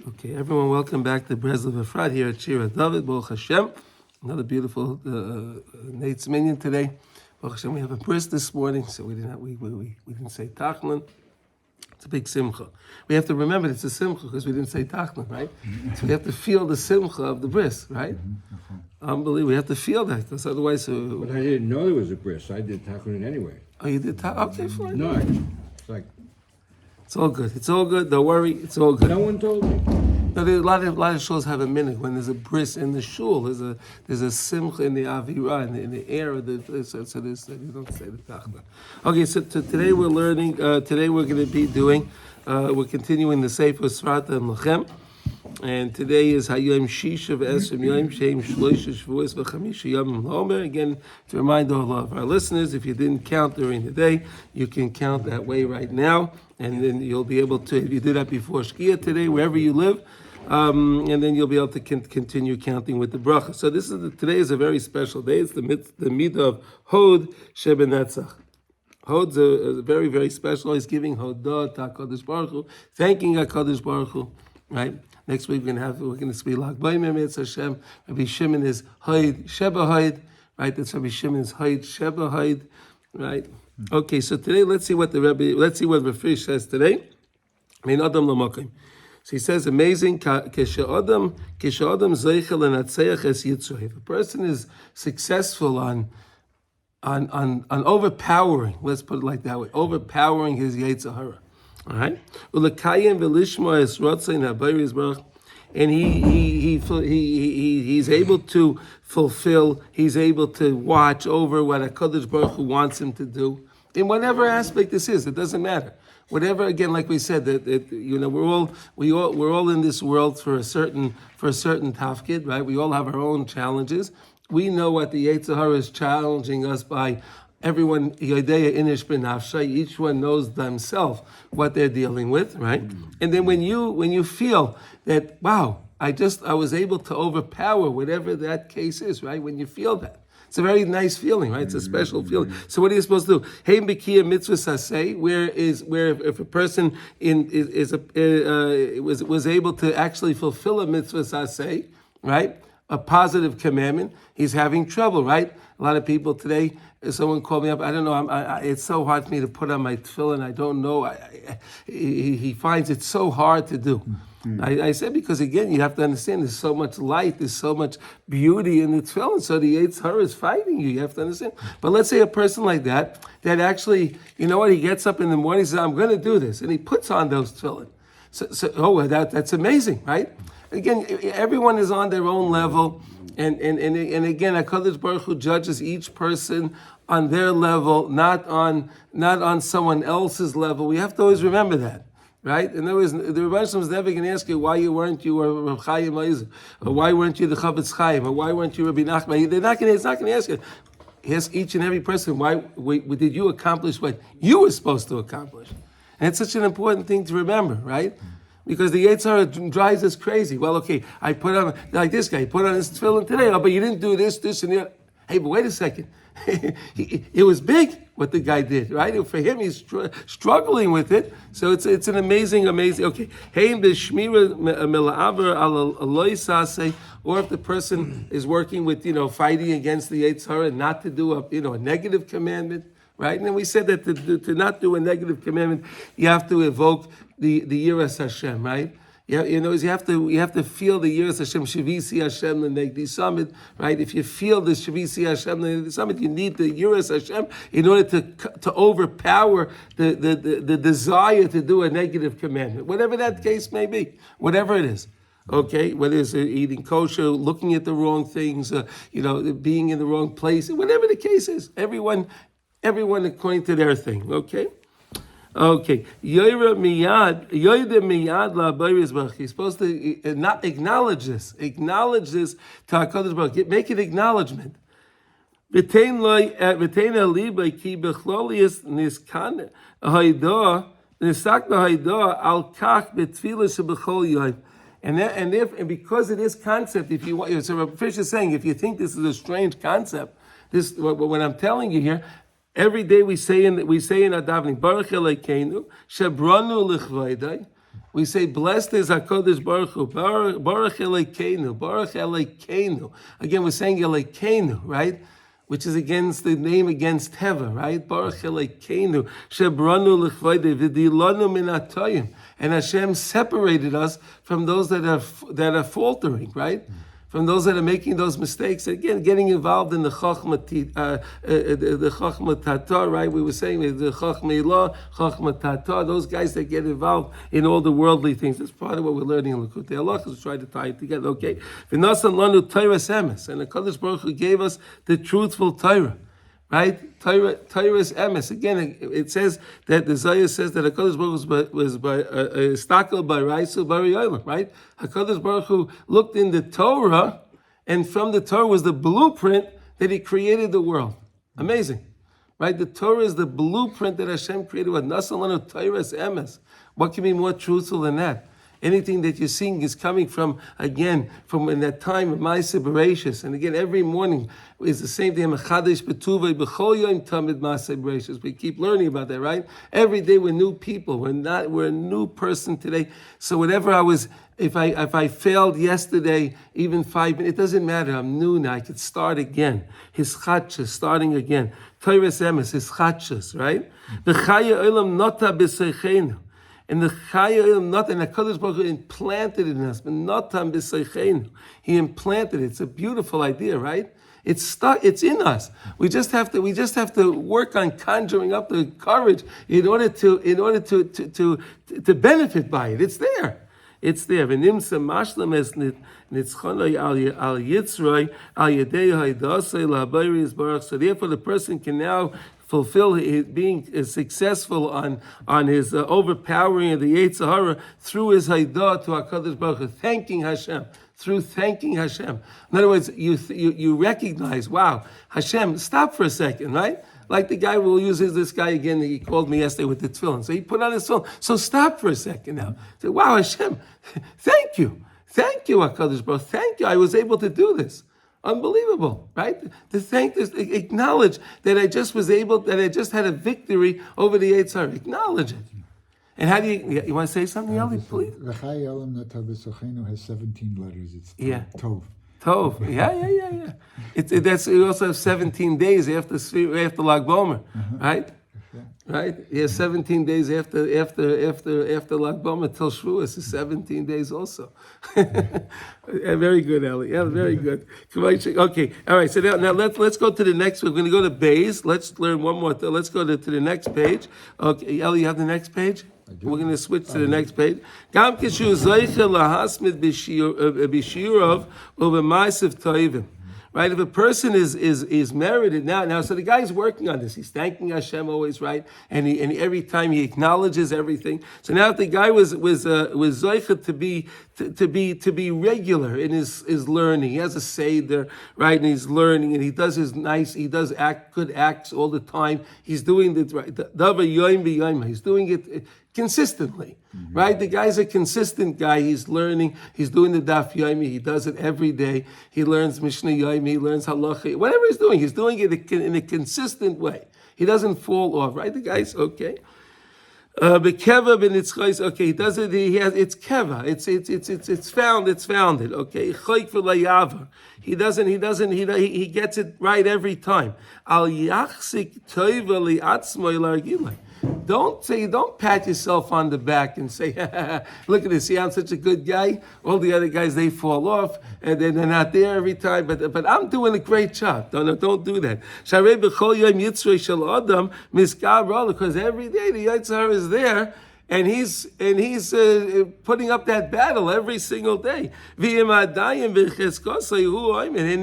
Okay, everyone, welcome back to Breslov Efrat here at Shira David, Baruch Hashem. Another beautiful Nate's Minyan today. Baruch Hashem, we have a bris this morning, so we didn't say Tachlin. It's a big simcha. We have to remember it's a simcha because we didn't say Tachlin, right? So we have to feel the simcha of the bris, right? Unbelievable. We have to feel that because otherwise... But I didn't know there was a bris. I did Tachlin anyway. Oh, you did Tachlin? Okay, fine. No, it's like... It's all good. It's all good. Don't worry. It's all good. No one told me. No, a lot of shuls have a minute when there's a bris in the shul. There's a simcha in the avira in the air of the so you don't say the tachna. Okay, so today we're learning. Today we're going to be doing. We're continuing the Sefer Sefira and Lachem, and today is Hayom Shish of Esrim Yom Shem Shlosh Shvuos v'Chamisha Yom Homer. Again, to remind all of our listeners, if you didn't count during the day, you can count that way right now. And then you'll be able to, if you did that before Shkia today, wherever you live, and then you'll be able to continue counting with the bracha. So today is a very special day. It's the midah of Hod Shebenetzach. Hod's a very, very special. He's giving Hodah to HaKadosh Baruch Hu, thanking HaKadosh Baruch Hu, right? Next week we're going to speak Lag B'Omer Mitz Hashem. Rabbi Shimon is Hod Sheba Hod, right? That's Rabbi Shimon's Hod Sheba Hod, right? Okay, so today let's see what Rav says today. So he says, amazing. If a person is successful on overpowering, let's put it like that way, overpowering his Yetzer Hara, all right, and he's able to fulfill, he's able to watch over what HaKadosh Baruch Hu wants him to do in whatever aspect this is. It doesn't matter. Whatever, again, like we said, that we're all in this world for a certain tafkid, right? We all have our own challenges. We know what the Yetzer Hara is challenging us by. Everyone, Yodeya Inish Ben Nafshay, each one knows themselves what they're dealing with, right? And then when you feel that, wow, I was able to overpower whatever that case is, right? When you feel that. It's a very nice feeling, right? It's a special feeling. So what are you supposed to do? Hey Bikia Mitzvah Saseh, where if a person was able to actually fulfill a Mitzvah Saseh, right? A positive commandment, he's having trouble, right? A lot of people today, someone called me up, I don't know, it's so hard for me to put on my tefillin, I don't know, he finds it so hard to do. I said, because again, you have to understand, there's so much light, there's so much beauty in the tefillin, so the Yetzer Hara is fighting you have to understand. But let's say a person like that actually, you know what, he gets up in the morning, he says, I'm going to do this, and he puts on those tefillin. That's amazing, right? Again, everyone is on their own level, and again, HaKadosh Baruch Hu judges each person on their level, not on someone else's level. We have to always remember that, right? In other words, the Rebbe is never going to ask you why weren't you Rav Chaim Oizer, or why weren't you the Chavetz Chaim, or why weren't you Rabbi Nachman. It's not going to ask you. He asks each and every person, why did you accomplish what you were supposed to accomplish? And it's such an important thing to remember, right? Because the Yetzer Hara drives us crazy. Well, okay, I put on, like this guy, he put on his tefillin today, but you didn't do this, and that. Hey, but wait a second. It was big what the guy did, right? For him, he's struggling with it. So it's an amazing. Okay. Or if the person is working with, fighting against the Yetzer Hara, not to do a negative commandment, right? And then we said that to not do a negative commandment, you have to evoke the Yiras Hashem, right? You have to feel the Yiras Hashem, Shavisi Hashem L'negdi Summit, right? If you feel the Shavisi Hashem L'negdi Summit, you need the Yiras Hashem in order to overpower the desire to do a negative commandment, whatever that case may be, whatever it is. Okay, whether it's eating kosher, looking at the wrong things, being in the wrong place, whatever the case is, everyone according to their thing. Okay. Yoyre miyad la'abayis baruch. He's supposed to not acknowledge this. Acknowledge this to HaKadosh Baruch Hu. Make an acknowledgement. V'tein aliba ki bechlolius niskan ha'idor nisakna ha'idor al kach betfila shebechol yoyim. And because of this concept, if you want, so Rabbi Fish is saying, if you think this is a strange concept, this what I'm telling you here. Every day we say in our davening, Baruch Elokeinu, Shebranu Lichvaydai, We say, blessed is HaKadosh Baruch Hu, Baruch Elokeinu, Baruch Elokeinu. Again, we're saying Elokeinu, right? Which is against the name against Teva, right? Baruch Elokeinu, Shebranu L'chvayde, V'dilanu Min Atoyim. And Hashem separated us from those that are faltering, right? From those that are making those mistakes. Again, getting involved in the Chachma Tata, right? We were saying the Chachma Ilah, Chachma Tata, those guys that get involved in all the worldly things. That's part of what we're learning in Likutey Halachos. We try to tie it together, okay? V'nasan lanu Torah's emes. And the Kadosh Baruch Hu gave us the truthful Torah. Right? Torah's emes. Again, it says that the Zohar says that HaKadosh Baruch Hu was by stakel by Raisu Bari Yolam, right? HaKadosh Baruch Hu looked in the Torah, and from the Torah was the blueprint that He created the world. Amazing. Right? The Torah is the blueprint that Hashem created. What Nasalanu Torah's emes. What can be more truthful than that? Anything that you're seeing is coming from in that time of Ma'aseh Bereishis. And again, every morning is the same thing. We keep learning about that, right? Every day we're new people. We're a new person today. So whatever if I failed yesterday, even 5 minutes, it doesn't matter. I'm new now. I could start again. His chachas, starting again. Torah's emes, his chachas, right? The chaya olam nota b'seichenu. And the Chaya not and HaKadosh Baruch Hu implanted it in us, but not tam b'seichenu. He implanted it. It's a beautiful idea, right? It's stuck. It's in us. We just have to work on conjuring up the courage in order to benefit by it. It's there. It's there. V'nimsa mashlam es nitzchonoi al yitzroi al yedei haidasei lahabari yisbarach. So therefore, the person can now fulfill being successful on his overpowering of the Yetzer Hara through his Haidah to HaKadosh Baruch Hu, thanking Hashem, through thanking Hashem. In other words, you recognize, wow, Hashem, stop for a second, right? Like the guy, we'll use this guy again, he called me yesterday with the tefillin. So he put on his tefillin. So stop for a second now. Say, wow, Hashem, thank you. Thank you, HaKadosh Baruch Hu. Thank you, I was able to do this. Unbelievable, right? To thank this, acknowledge that I just had a victory over the Yetzer Hara. Acknowledge it. And how do you want to say something, Eli, please? The Chai Olam Nata B'Sochenu has 17 letters. It's Tov. Tov. Yeah. That's we also have 17 days after Lag Bomer, right? Right? Yeah, 17 days after Lag Bomer till Shavuos is 17 days also. Yeah, very good, Eli. Yeah, very good. Okay, all right. So now let's go to the next. We're going to go to Beis. Let's learn one more. Let's go to the next page. Okay, Eli, you have the next page. We're going to switch to the next page. Gam kishu zoicha lahasmid b'shirov u'b'ma'asev toivim. Right, if a person is merited now, so the guy's working on this. He's thanking Hashem always, right? And every time he acknowledges everything. So now, if the guy was zoicha to be regular in his learning, he has a seder, right? And he's learning, and he does good acts all the time. He's doing the right. Davar yoim b'yoim. He's doing it consistently, right? The guy's a consistent guy. He's learning. He's doing the daf yomi. He does it every day. He learns Mishnah yomi. He learns halacha. Whatever he's doing it in a consistent way. He doesn't fall off, right? The guy's okay. Bekeva b'nitzchos. Okay, he does it. It's keva. It's founded. Okay, chayk v'layavar. He gets it right every time. Al yachzik toiva li'atzmoi largilai. Don't pat yourself on the back and say, look at this, see, I'm such a good guy. All the other guys, they fall off and they're not there every time, but I'm doing a great job. Don't do that. Because every day the Yetzer Hara is there, and he's putting up that battle every single day. And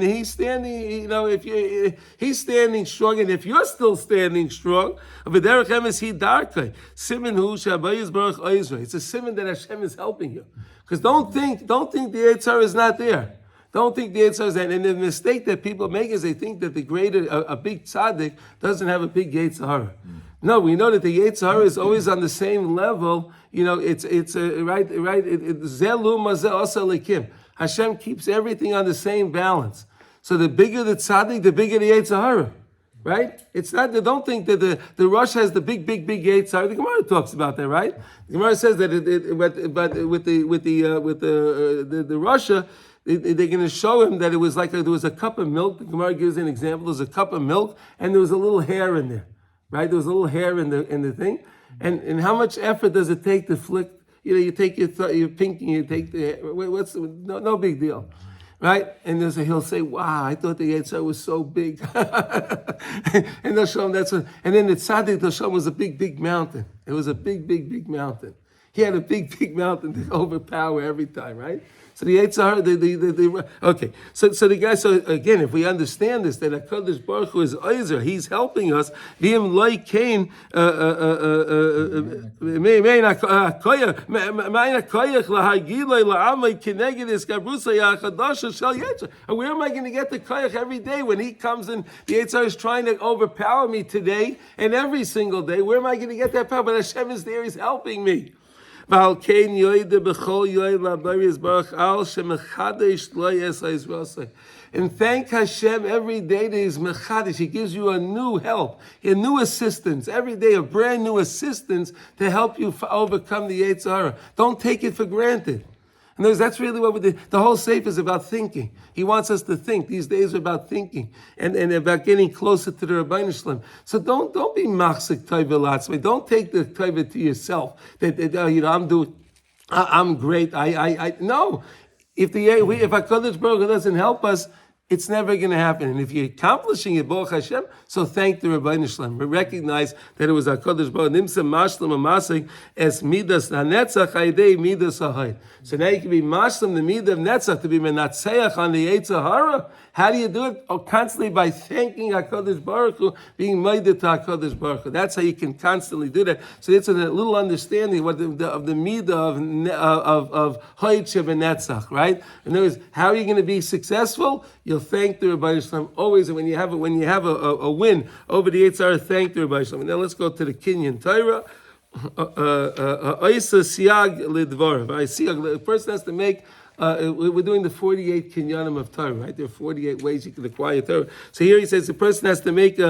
he's standing, he's standing strong. And if you're still standing strong, it's a simon that Hashem is helping you. Because don't think the Yetzer Hara is not there. Don't think the Yetzer Hara is there. And the mistake that people make is they think that a big tzaddik doesn't have a big Yetzer Hara. No, we know that the Yetzer Hara is always on the same level. It's right. Zelu mazeh asa lekim. Hashem keeps everything on the same balance. So the bigger the tzaddik, the bigger the Yetzer Hara. right? It's not. Don't think that the Rosh has the big Yitzhar. The Gemara talks about that, right? The Gemara says that but with the Russia, they're going to show him that it was like there was a cup of milk. The Gemara gives an example. There's a cup of milk, and there was a little hair in there, right? There was a little hair in the thing, and how much effort does it take to flick? You take your pinky, you take no big deal. Right? And he'll say, wow, I thought the Yitzhar was so big. And they'll show him that's what, and then the Tzaddik, they'll show him was a big mountain. It was a big mountain. He had a big mountain to overpower every time, right? So the Yitzhar, okay. So the guy, so again, if we understand this, that HaKadosh Baruch Hu is Oizer, he's helping us. V'im loy kain, mein hakoyach lahagiloi la'amai kineged iskabrusa yachadasha shel Yitzhar. And where am I going to get the koyach every day when he comes and the Yitzhar is trying to overpower me today and every single day? Where am I going to get that power? But Hashem is there, he's helping me. And thank Hashem every day that He's mechadish. He gives you a new help, a new assistance. Every day a brand new assistance to help you overcome the Yetzer Hara. Don't take it for granted. In other words, that's really what we do. The whole Sefer is about thinking. He wants us to think. These days are about thinking and about getting closer to the Rabbeinu Shalom. So don't be machzik tova latzmei. Don't take the tova to yourself. I'm great. No. If HaKadosh Baruch Hu doesn't help us, it's never going to happen. And if you're accomplishing it, Baruch Hashem, so thank the Rabbeinu Shalom. We recognize that it was HaKadosh Baruch Hu. Nimsa mashlam amasik es midas hanetzach haydei midas hahayid. So now you can be mashlam the midah of netzach to be menatzeach on the Yetzer Hara. How do you do it? Constantly by thanking HaKadosh Baruch Hu, being meidah to HaKadosh Baruch Hu. That's how you can constantly do that. So it's a little understanding of the midah of hoytche v'netzach, right? In other words, how are you going to be successful? You'll thank the Rebbeinu Shalom always. And when you have a win over the Yetzer Hara, thank the Rebbeinu Shalom. Now let's go to the Kinyan Torah. Oisa siag lidvar. A person has to make. We're doing the 48 kinyanim of Torah, right? There are 48 ways you can acquire Torah. So here he says the person has to make he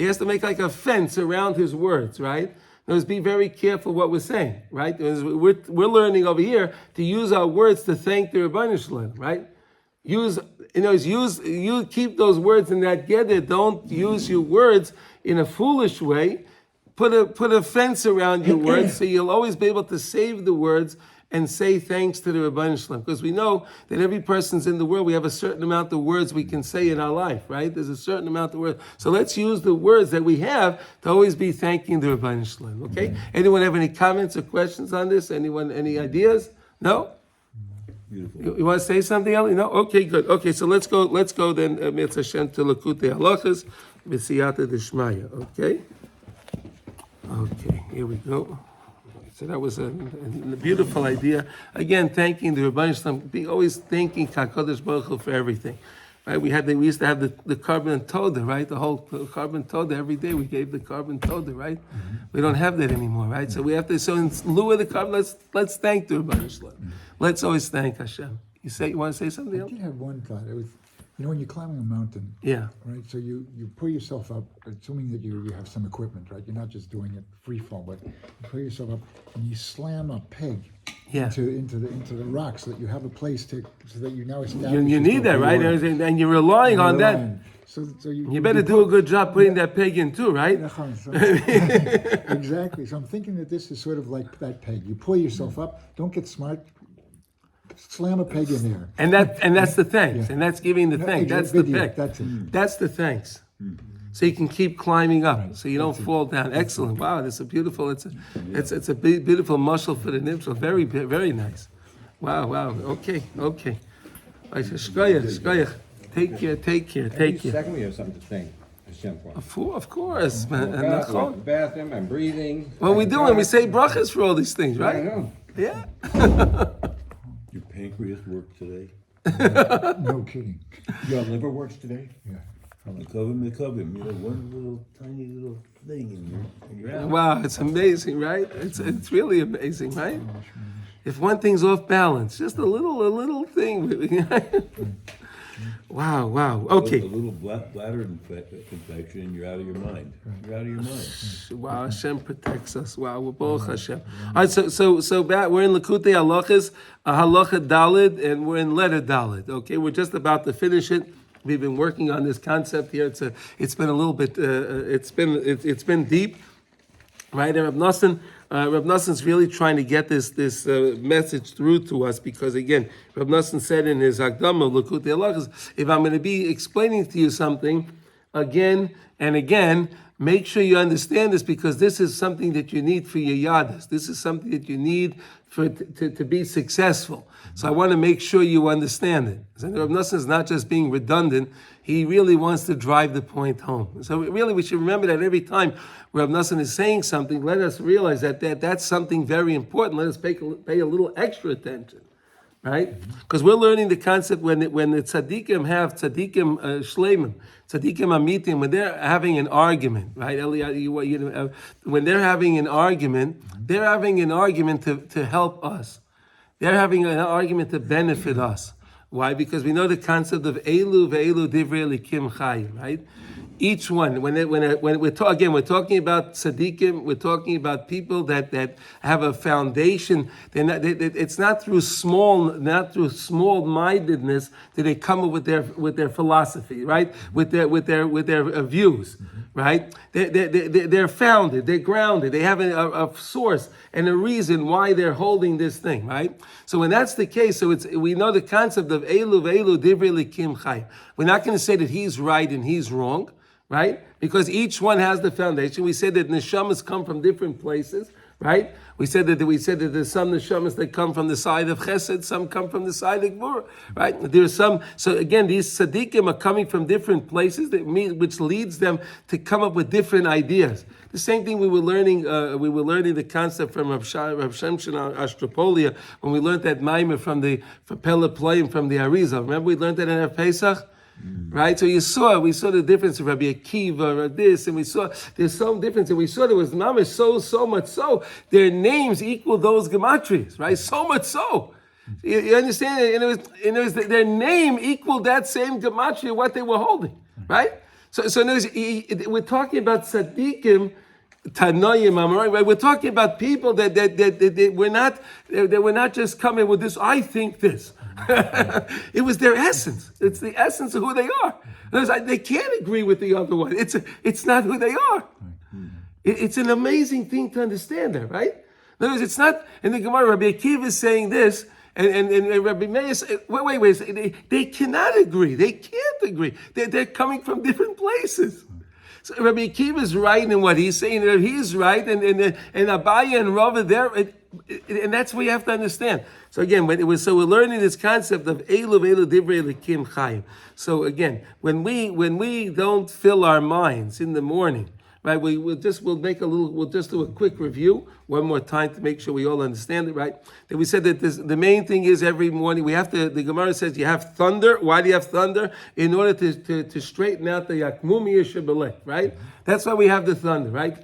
has to make like a fence around his words, right? Now, be very careful what we're saying, right? We're learning over here to use our words to thank the Rebbeinu Shalom, right? You keep those words in that gather. Don't use your words in a foolish way. Put a fence around your words so you'll always be able to save the words and say thanks to the Rebbeinu Shalom. Because we know that every person's in the world, we have a certain amount of words we can say in our life, right? There's a certain amount of words. So let's use the words that we have to always be thanking the Rebbeinu Shalom, okay? Anyone have any comments or questions on this? Anyone, any ideas? No? Beautiful. You want to say something else? No? Okay, good. Okay, so let's go then, Mitzvah Hashem, to Likutey Halachos B'siyata D'Shmaya, okay? Okay, here we go. So that was a beautiful idea. Again, thanking the Rebbeinu Shalom. Be always thanking HaKadosh Baruch Hu for everything. Right? We used to have the carbon toda, right? The whole carbon toda every day. We gave the carbon toda, right? Mm-hmm. We don't have that anymore, right? So we have to. So in lieu of the carbon, let's thank the Rebbeinu Shalom. Mm-hmm. Let's always thank Hashem. You want to say something else? I did have one thought. It was, when you're climbing a mountain, yeah, right? So you pull yourself up, assuming that you have some equipment, right? You're not just doing it free fall, but you pull yourself up and you slam a peg into the rocks so that you have a place so that you now establish. You need that, right? And you're relying on that. So you better do a good job putting that peg in too, right? Exactly. So I'm thinking that this is sort of like that peg. You pull yourself up. Don't get smart. Slam a peg in there. And that's the thanks. Yeah. And that's giving the thanks. That's the peg. That's it. That's the thanks. So you can keep climbing up, so you don't fall down. Excellent. Wow, that's a beautiful. It's a beautiful muscle for the nimshal. Very, very nice. Wow. Okay. Shkoyach. Take care. Second, we have something to thank Hashem for. Of course, man. Bathroom, I'm breathing. What we do when we say brachas for all these things, right? I know. Yeah. Your pancreas works today. No kidding. Your liver works today. Yeah. The cover, one little tiny little thing in your house. Wow, it's amazing, right? It's really amazing, right? If one thing's off balance, just a little thing. Wow. Okay. A little bladder infection, and you're out of your mind. You're out of your mind. Wow, Hashem protects us. Wow, we're both Hashem. All right, so back, we're in Likutey Halachos, Halacha Daled, and we're in letter Daled. Okay, we're just about to finish it. We've been working on this concept here. It's been a little bit. It's been deep, right? And Reb Noson's really trying to get this message through to us because again, Reb Noson said in his Hakdama Likutey Halachos, if I'm going to be explaining to you something again and again, make sure you understand this because this is something that you need for your yadas. This is something that you need to be successful. So I want to make sure you understand it. So Reb Nosson is not just being redundant. He really wants to drive the point home. So really we should remember that every time Reb Nosson is saying something, let us realize that that's something very important. Let us pay a little extra attention. Right? Because we're learning the concept when the tzaddikim have tzaddikim shleimim, tzaddikim amitim, when they're having an argument, right? When they're having an argument to help us. They're having an argument to benefit us. Why? Because we know the concept of elu ve'elu divrei elikim chayim, right? Each one, when we're talking about tzaddikim, we're talking about people that have a foundation. It's not through small-mindedness that they come up with their philosophy, right? With their views, right? They're founded, they're grounded, they have a source and a reason why they're holding this thing, right? So when that's the case, so we know the concept of elu ve'elu divrei elikim chayim. We're not going to say that he's right and he's wrong. Right? Because each one has the foundation. We said that neshamas come from different places, right? We said that there's some neshamas that come from the side of chesed, some come from the side of gvura, right? There's some. So again, these tzaddikim are coming from different places which leads them to come up with different ideas. The same thing we were learning the concept from Rav Shimshon Ashtropolia when we learned that maimer from Pele Playim from the Arizal. Remember we learned that in our Pesach. Right, so we saw the difference of Rabbi Akiva or this, and we saw there's some difference, and we saw there was mamish so much so their names equal those gematrias, right? So much so, you understand? And it was their name equaled that same gematria what they were holding, right? So we're talking about tzaddikim. Tanoim, right? We're talking about people that we're not just coming with this. I think this. It was their essence. It's the essence of who they are. They can't agree with the other one. It's not who they are. It's an amazing thing to understand that, right? In other words, it's not. In the Gemara, Rabbi Akiva is saying this, and Rabbi Meir says, wait. They cannot agree. They can't agree. They're coming from different places. So Rabbi Akiva is right in what he's saying. He's right, and Abaya and Rava there, and that's what you have to understand. So again, we're learning this concept of elu ve'elu divrei elikim chayim. So again, when we don't fill our minds in the morning, right? We'll just do a quick review one more time to make sure we all understand it, right? That we said that the main thing is every morning the Gemara says you have thunder. Why do you have thunder? In order to straighten out the yakmumi yishabelech, right? That's why we have the thunder, right?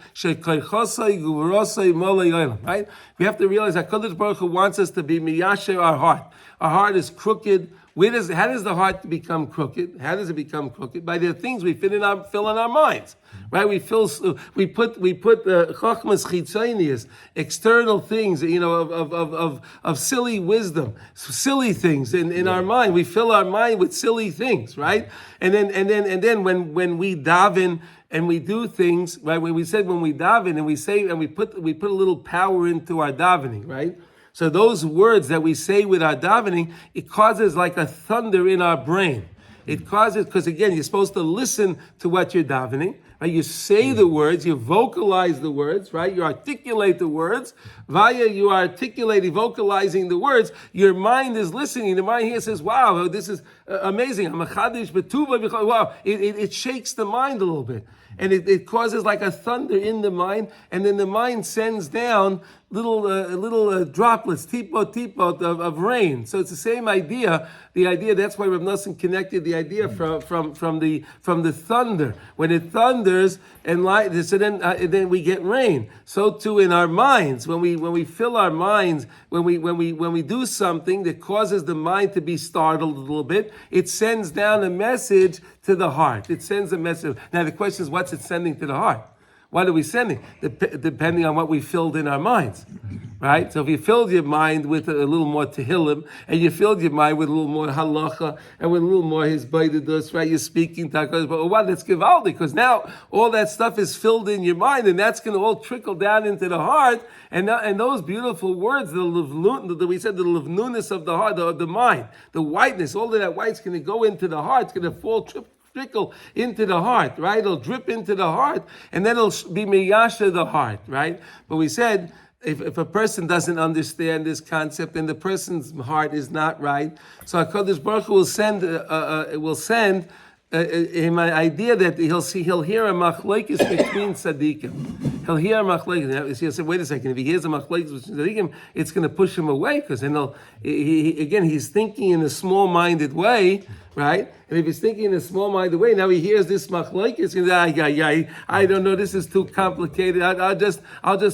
Right? We have to realize that HaKadosh Baruch Hu wants us to be miyasher our heart. Our heart is crooked. How does the heart become crooked? How does it become crooked? By the things we fill in our minds, right? We put chachmas chitzonius, external things, of silly wisdom, silly things in our mind. We fill our mind with silly things, right? And then when we daven and we do things, right? When we daven and we say and we put a little power into our davening, right? So those words that we say with our davening, it causes like a thunder in our brain. It causes, because again, you're supposed to listen to what you're davening, right? You say the words, you vocalize the words, right? You articulate the words. You are vocalizing the words, your mind is listening. The mind here says, wow, this is amazing. Wow, it shakes the mind a little bit. And it causes like a thunder in the mind, and then the mind sends down droplets, tipot of rain. So it's the same idea. The idea, that's why Rav Nosson connected the idea from the thunder. When it thunders and light, so then we get rain. So too in our minds, when we fill our minds, when we do something that causes the mind to be startled a little bit, it sends down a message to the heart. It sends a message. Now the question is, what's it sending to the heart? What are we sending? Depending on what we filled in our minds, right? So if you filled your mind with a little more tehillim, and you filled your mind with a little more halacha, and with a little more hisbaidus, right? You're speaking takos, but what? That's givaldi, because now all that stuff is filled in your mind, and that's going to all trickle down into the heart, and those beautiful words, we said the livnuness of the heart, of the mind, the whiteness, all of that white's going to go into the heart, it's going to trickle into the heart, right? It'll drip into the heart, and then it'll be miyasha the heart, right? But we said, if a person doesn't understand this concept and the person's heart is not right, so HaKadosh Baruch Hu will send him an idea that he'll hear a machlokes between tzaddikim. He'll hear a machlokes. He'll say, wait a second, if he hears a machlokes between tzaddikim, it's going to push him away, because then he's thinking in a small-minded way, right? And if he's thinking in a small-minded way, now he hears this machlokes, he's going to say, I don't know, this is too complicated. I'll just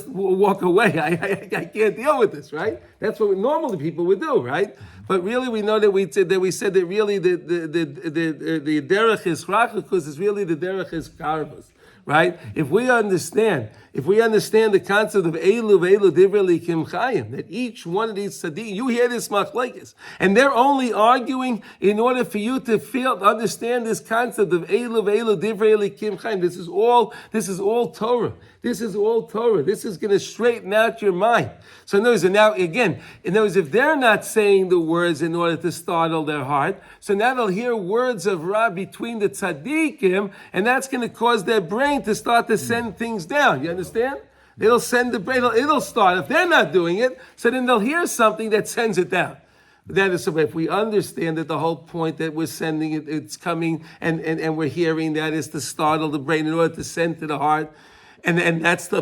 walk away. I can't deal with this, right? That's what normally people would do, right? But really, we know that we said that really the derech is rachakus is really the derech is karvus, right? If we understand the concept of elu divrei likim chayim, that each one of these tzaddikim, you hear this machlokes, and they're only arguing in order for you to understand this concept of elu divrei likim chayim. This is all Torah. This is all Torah. This is going to straighten out your mind. So in other words, if they're not saying the words in order to startle their heart, so now they'll hear words of Ra between the tzaddikim, and that's going to cause their brain to start to send things down. You understand? It'll send the brain, it'll start. If they're not doing it, so then they'll hear something that sends it down. That is, so if we understand that the whole point that we're sending it, it's coming, and we're hearing that is to startle the brain in order to send to the heart, and that's the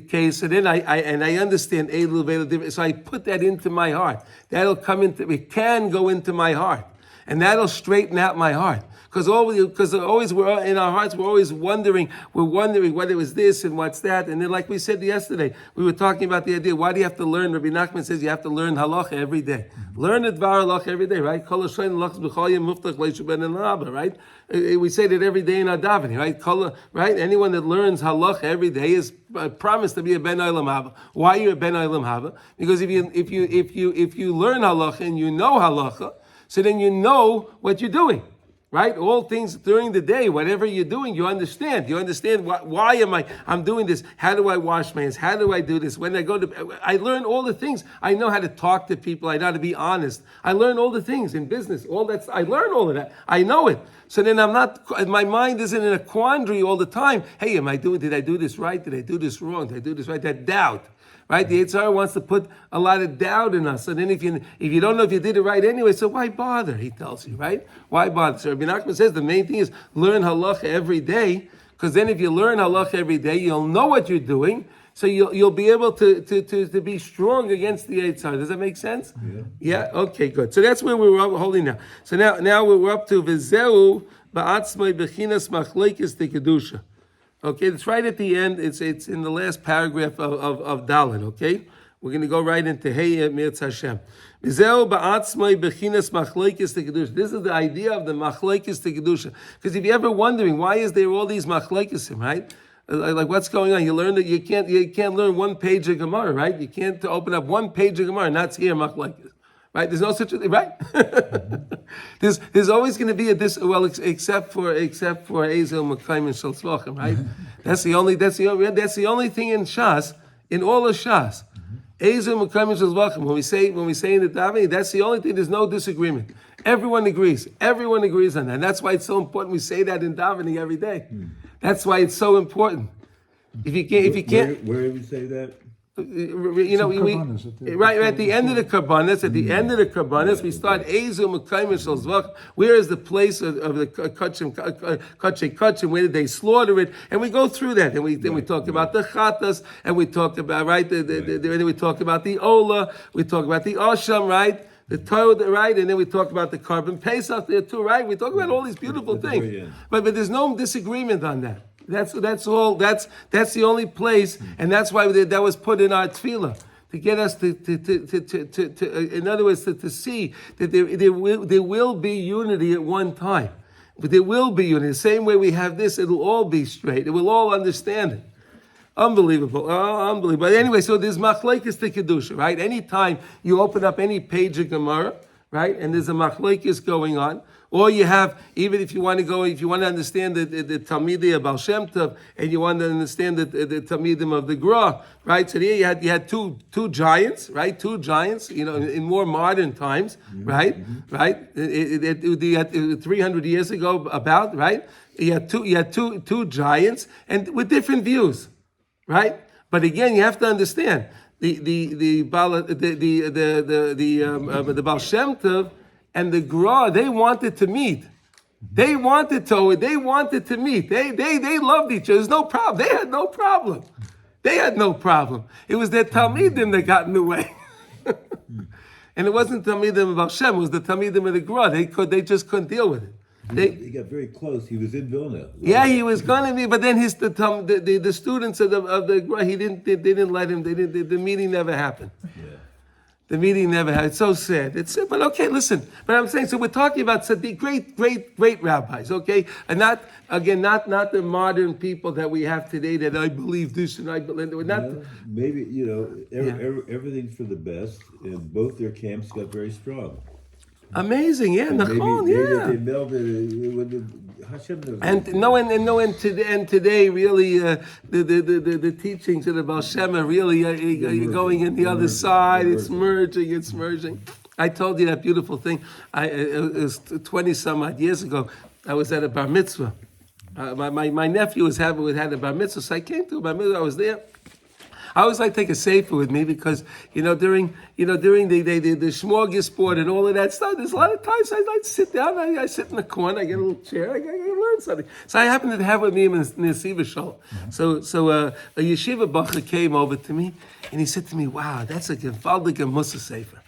case. And then I understand elu velu, so I put that into my heart. It can go into my heart, and that'll straighten out my heart. Because always we're in our hearts, we're always wondering whether it was this and what's that. And then, like we said yesterday, we were talking about the idea, why do you have to learn? Rabbi Nachman says you have to learn halacha every day. Learn the dvar halacha every day, right? Right? We say that every day in our davening, right? Right? Anyone that learns halacha every day is promised to be a ben olam haba. Why are you a ben olam haba? Because if you learn halacha and you know halacha, so then you know what you're doing. Right? All things during the day, whatever you're doing, you understand. You understand why I'm doing this? How do I wash my hands? How do I do this? When I learn all the things. I know how to talk to people. I know how to be honest. I learn all the things in business. I learn all of that. I know it. So then my mind isn't in a quandary all the time. Hey, did I do this right? Did I do this wrong? Did I do this right? That doubt. Right? The Yetzer Hara wants to put a lot of doubt in us. And then if you don't know if you did it right anyway, so why bother? He tells you, right? Why bother? So Rabbi Nachman says the main thing is learn halacha every day, because then if you learn halacha every day, you'll know what you're doing, so you'll be able to be strong against the Yetzer Hara. Does that make sense? Yeah? Okay, good. So that's where we're holding now. So now we're up to V'zeu ba'atzmai b'chinas machlekes tekadusha. Okay, it's right at the end. It's in the last paragraph of Dalet. Okay, we're going to go right into Hey Mirtz Hashem. This is the idea of the machlokes tekadusha. Because if you're ever wondering why is there all these machlokes, right? Like what's going on? You learn that you can't learn one page of Gemara, right? You can't open up one page of Gemara and not hear machlokes. Right? There's no such a thing, right? there's always going to be except for Ezel Mekayim and Shel Tzvachim, right? That's the only thing in Shas, in all of Shas. Ezel Mekayim and Shel Tzvachim. When we say in the davening, that's the only thing. There's no disagreement. Everyone agrees. Everyone agrees on that. And that's why it's so important. We say that in davening every day. That's why it's so important. If you can't, where do we say that? you know, Karbanos at the- right at the end of the karbanos. At the end of the karbanos, we start Ezu Mekayim Shel Zvach. Where is the place of the kachim? Where did they slaughter it? And we go through that, and we talk about the chatas, and we talk about then we talk about the ola, we talk about the asham, right? The Torah, right? And then we talk about the carbon Pesach there too, right? We talk about all these beautiful things, but there's no disagreement on that. That's all. That's the only place, and that's why that was put in our tefillah to get us to in other words, to see that there will be unity at one time, but there will be unity. The same way we have this, it'll all be straight. It will all understand it. Unbelievable, unbelievable. But anyway, so there's machlekes to kedusha, right? Anytime you open up any page of Gemara, right, and there's a machlekes going on. Or you have, even if you want to understand the Talmidei of Baal Shem Tov, and you want to understand the Talmidim of the Gra, right? So here you had two giants, right? Two giants, you know, in more modern times, right? Right? You had 300 years ago, about, right? You had two giants, and with different views, right? But again, you have to understand the Baal Shem Tov and the Gra, they wanted to meet. They wanted to meet. They loved each other. There's no problem. They had no problem. It was their Talmidim that got in the way. And it wasn't Talmidim of Hashem, it was the Talmidim of the Gra. They just couldn't deal with it. He got very close. He was in Vilna. Yeah, he was going to be, but then the students of the Gra, they didn't let him. The meeting never happened. Yeah. The meeting never had. It's so sad. But okay, listen. But I'm saying, so we're talking about Tzaddik, great rabbis, okay? And not the modern people that we have today that I believe this and I believe that. Maybe, everything's for the best, and both their camps got very strong. Amazing, yeah, Nachon, yeah. Maybe they melded when Hashem knows. And today, really, the teachings of the Baal Shem are really going in the other side. It's merging. I told you that beautiful thing. It was 20 some odd years ago. I was at a bar mitzvah. My nephew had a bar mitzvah, so I came to a bar mitzvah. I was there. I always like to take a sefer with me because during the smorgasbord and all of that stuff, there's a lot of times I like to sit down. I sit in the corner, I get a little chair, I learn something. So I happened to have with me in the yeshiva shul. So a yeshiva bacher came over to me and he said to me, "Wow, that's a gewaldige Mussar sefer."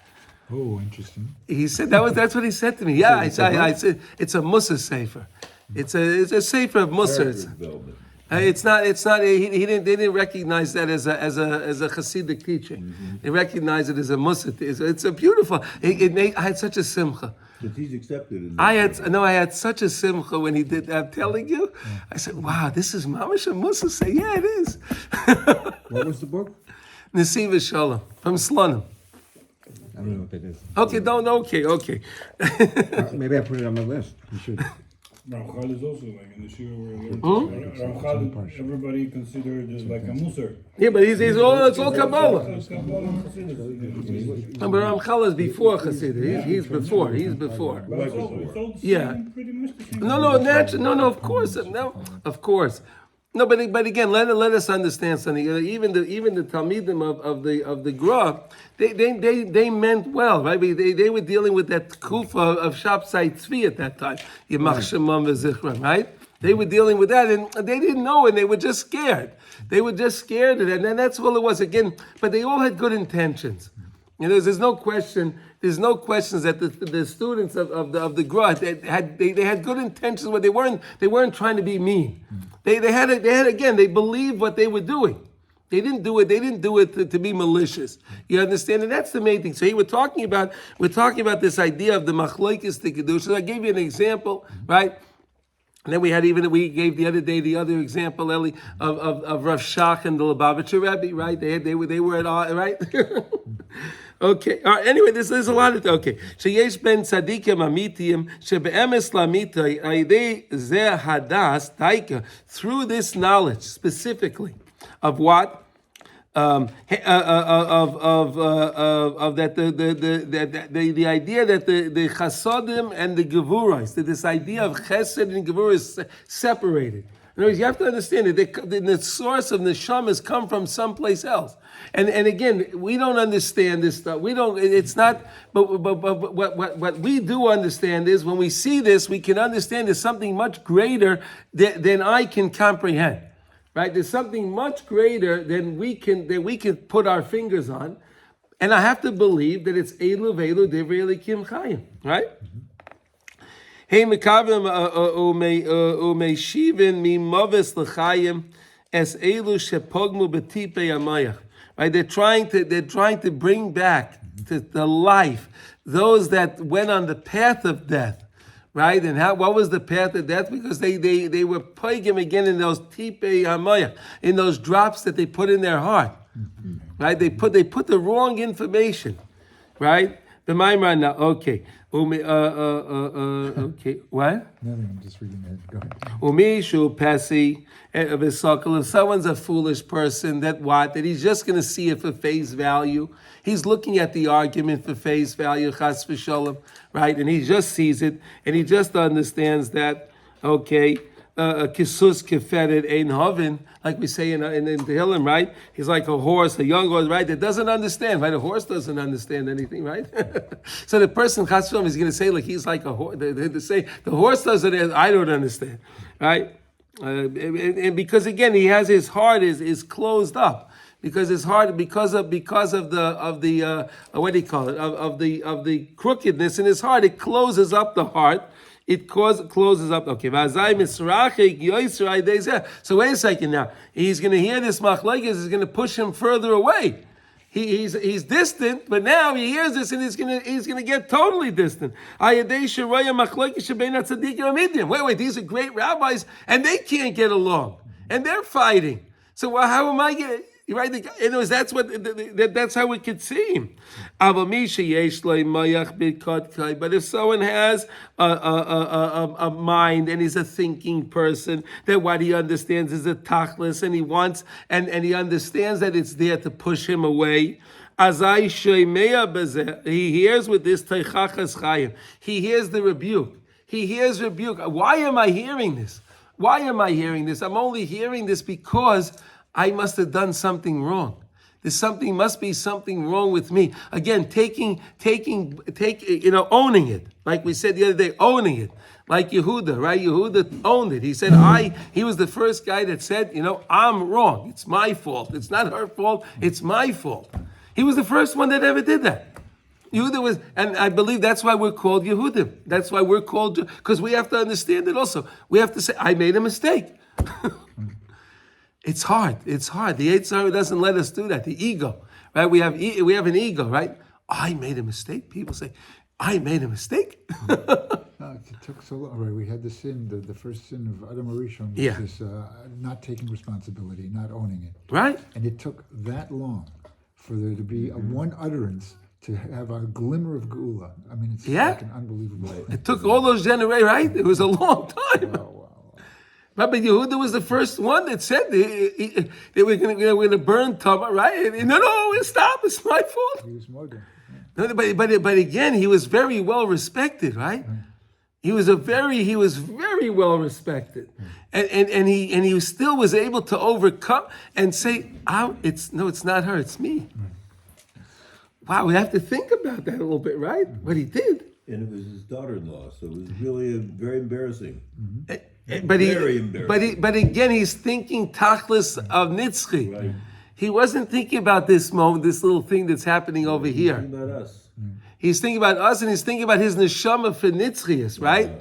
Oh, interesting. He said that's what he said to me. Yeah, I said it's a Mussar sefer. It's a sefer of Mussar. It's not. They didn't recognize that as a Hasidic teaching. Mm-hmm. They recognize it as a Mussar. It's a beautiful. I had such a simcha. But he's accepted. I had such a simcha when he did that. I'm telling you. I said, "Wow, this is mamash a Mussar." Say, "Yeah, it is." What was the book? Nesiva Shalom from Slonim. I don't know what that is. Okay, okay. Maybe I put it on my list. You should. Ramchal is also like in the Shira where Ramchal, everybody considered as like a Musar. Yeah, but it's all Kabbalah. It's Kabbalah and Chassidus. No, but Ramchal is before Chassidus. He's before. But it's all the Yeah. same, pretty much the same. No, of course. No, but again, let us understand something. Even the Talmidim of the Gra, they meant well, right? They were dealing with that kufa of Shabbat Tzvi at that time, Yemach Shemam v'Zichron, right? They were dealing with that, and they didn't know, and they were just scared. They were just scared of it, and that's all it was. Again, but they all had good intentions. There's no question. There's no questions that the students of the Gra they had good intentions, but they weren't trying to be mean. They had again. They believed what they were doing. They didn't do it to be malicious. You understand? And that's the main thing. So we're talking about this idea of the machlokes to kedusha. So I gave you an example, right? And then we gave the other day the other example, Eli, of Rav Shach and the Lubavitcher Rebbe, right? They were at all, right? Okay. All right. Anyway, there's a lot of So yesh ben tzadikim amitiyim shebe'emes lamita aidei zeh hadas taika, through this knowledge specifically of what of that the idea that the chasodim and the gevuros, that this idea of chesed and gevurah is separated. In other words, you have to understand that the source of neshamas come from someplace else. And again, we don't understand this stuff. We don't. It's not. But what we do understand is when we see this, we can understand there's something much greater than I can comprehend. Right? There's something much greater than we can put our fingers on, and I have to believe that it's Elu Velu Divrei Elikim Chayim. Right? Hey, Mekavim umeishivin mimavis l'chayim es elu shepogmu b'tipei amayach. Right? They're trying to bring back to the life those that went on the path of death. Right? And what was the path of death? Because they were plaguing again in those tipei amayach, in those drops that they put in their heart. Right? They put the wrong information. Right? The Maimar now, okay. Okay, what? Nothing, I'm just reading it. Go ahead. Umishu pesi v'sakal. If someone's a foolish person, that he's just going to see it for face value. He's looking at the argument for face value, chas v'shalom, right? And he just sees it, and he just understands that, okay, kisus keferet ein hovin, like we say in Tehillim, right? He's like a horse, a young horse, right? That doesn't understand, right? A horse doesn't understand anything, right? So the person, chas v'shalom, is going to say, like, he's like a horse. They say, the horse doesn't, I don't understand, right? And because again, he has his heart is closed up. Because it's hard because of the what do you call it, of the crookedness in his heart. It closes up the heart. It closes up. Okay. So wait a second now. He's going to hear this machlekes. Is going to push him further away. He's distant, but now he hears this and he's gonna get totally distant. Wait, these are great rabbis and they can't get along and they're fighting. So how am I getting? Right? In other words, that's how it could seem. But if someone has a mind and he's a thinking person, that what he understands is a tachlis, and he wants and he understands that it's there to push him away. He hears with this teichachas chayim. He hears the rebuke. He hears rebuke. Why am I hearing this? Why am I hearing this? I'm only hearing this because I must have done something wrong. Must be something wrong with me. Again, owning it. Like we said the other day, owning it. Like Yehuda, right? Yehuda owned it. He said, he was the first guy that said, I'm wrong. It's my fault. It's not her fault. It's my fault. He was the first one that ever did that. Yehuda was, and I believe that's why we're called Yehudim. That's why we're called, because we have to understand it also. We have to say, I made a mistake. It's hard. The Yetzer Hara doesn't let us do that. The ego, right? We have an ego, right? I made a mistake. People say, I made a mistake. No, it took so long. Right? We had the sin, the first sin of Adam Arishon, which is not taking responsibility, not owning it. Right. And it took that long for there to be one utterance to have a glimmer of geula. I mean, it's like an unbelievable. It took all those generations, right? It was a long time. Wow. But Yehuda was the first one that said they were going to burn Tamar, right? No, stop! It's my fault. He was modern. No, but again, he was very well respected, right? He was very well respected, and he still was able to overcome and say, it's not her, it's me. Wow, we have to think about that a little bit, right? What he did. And it was his daughter-in-law, so it was really very embarrassing. But again, he's thinking tachlis of nitzchi. Right. He wasn't thinking about this moment, this little thing that's happening over here. He's thinking about us. He's thinking about us, and he's thinking about his neshama for nitzchias, right?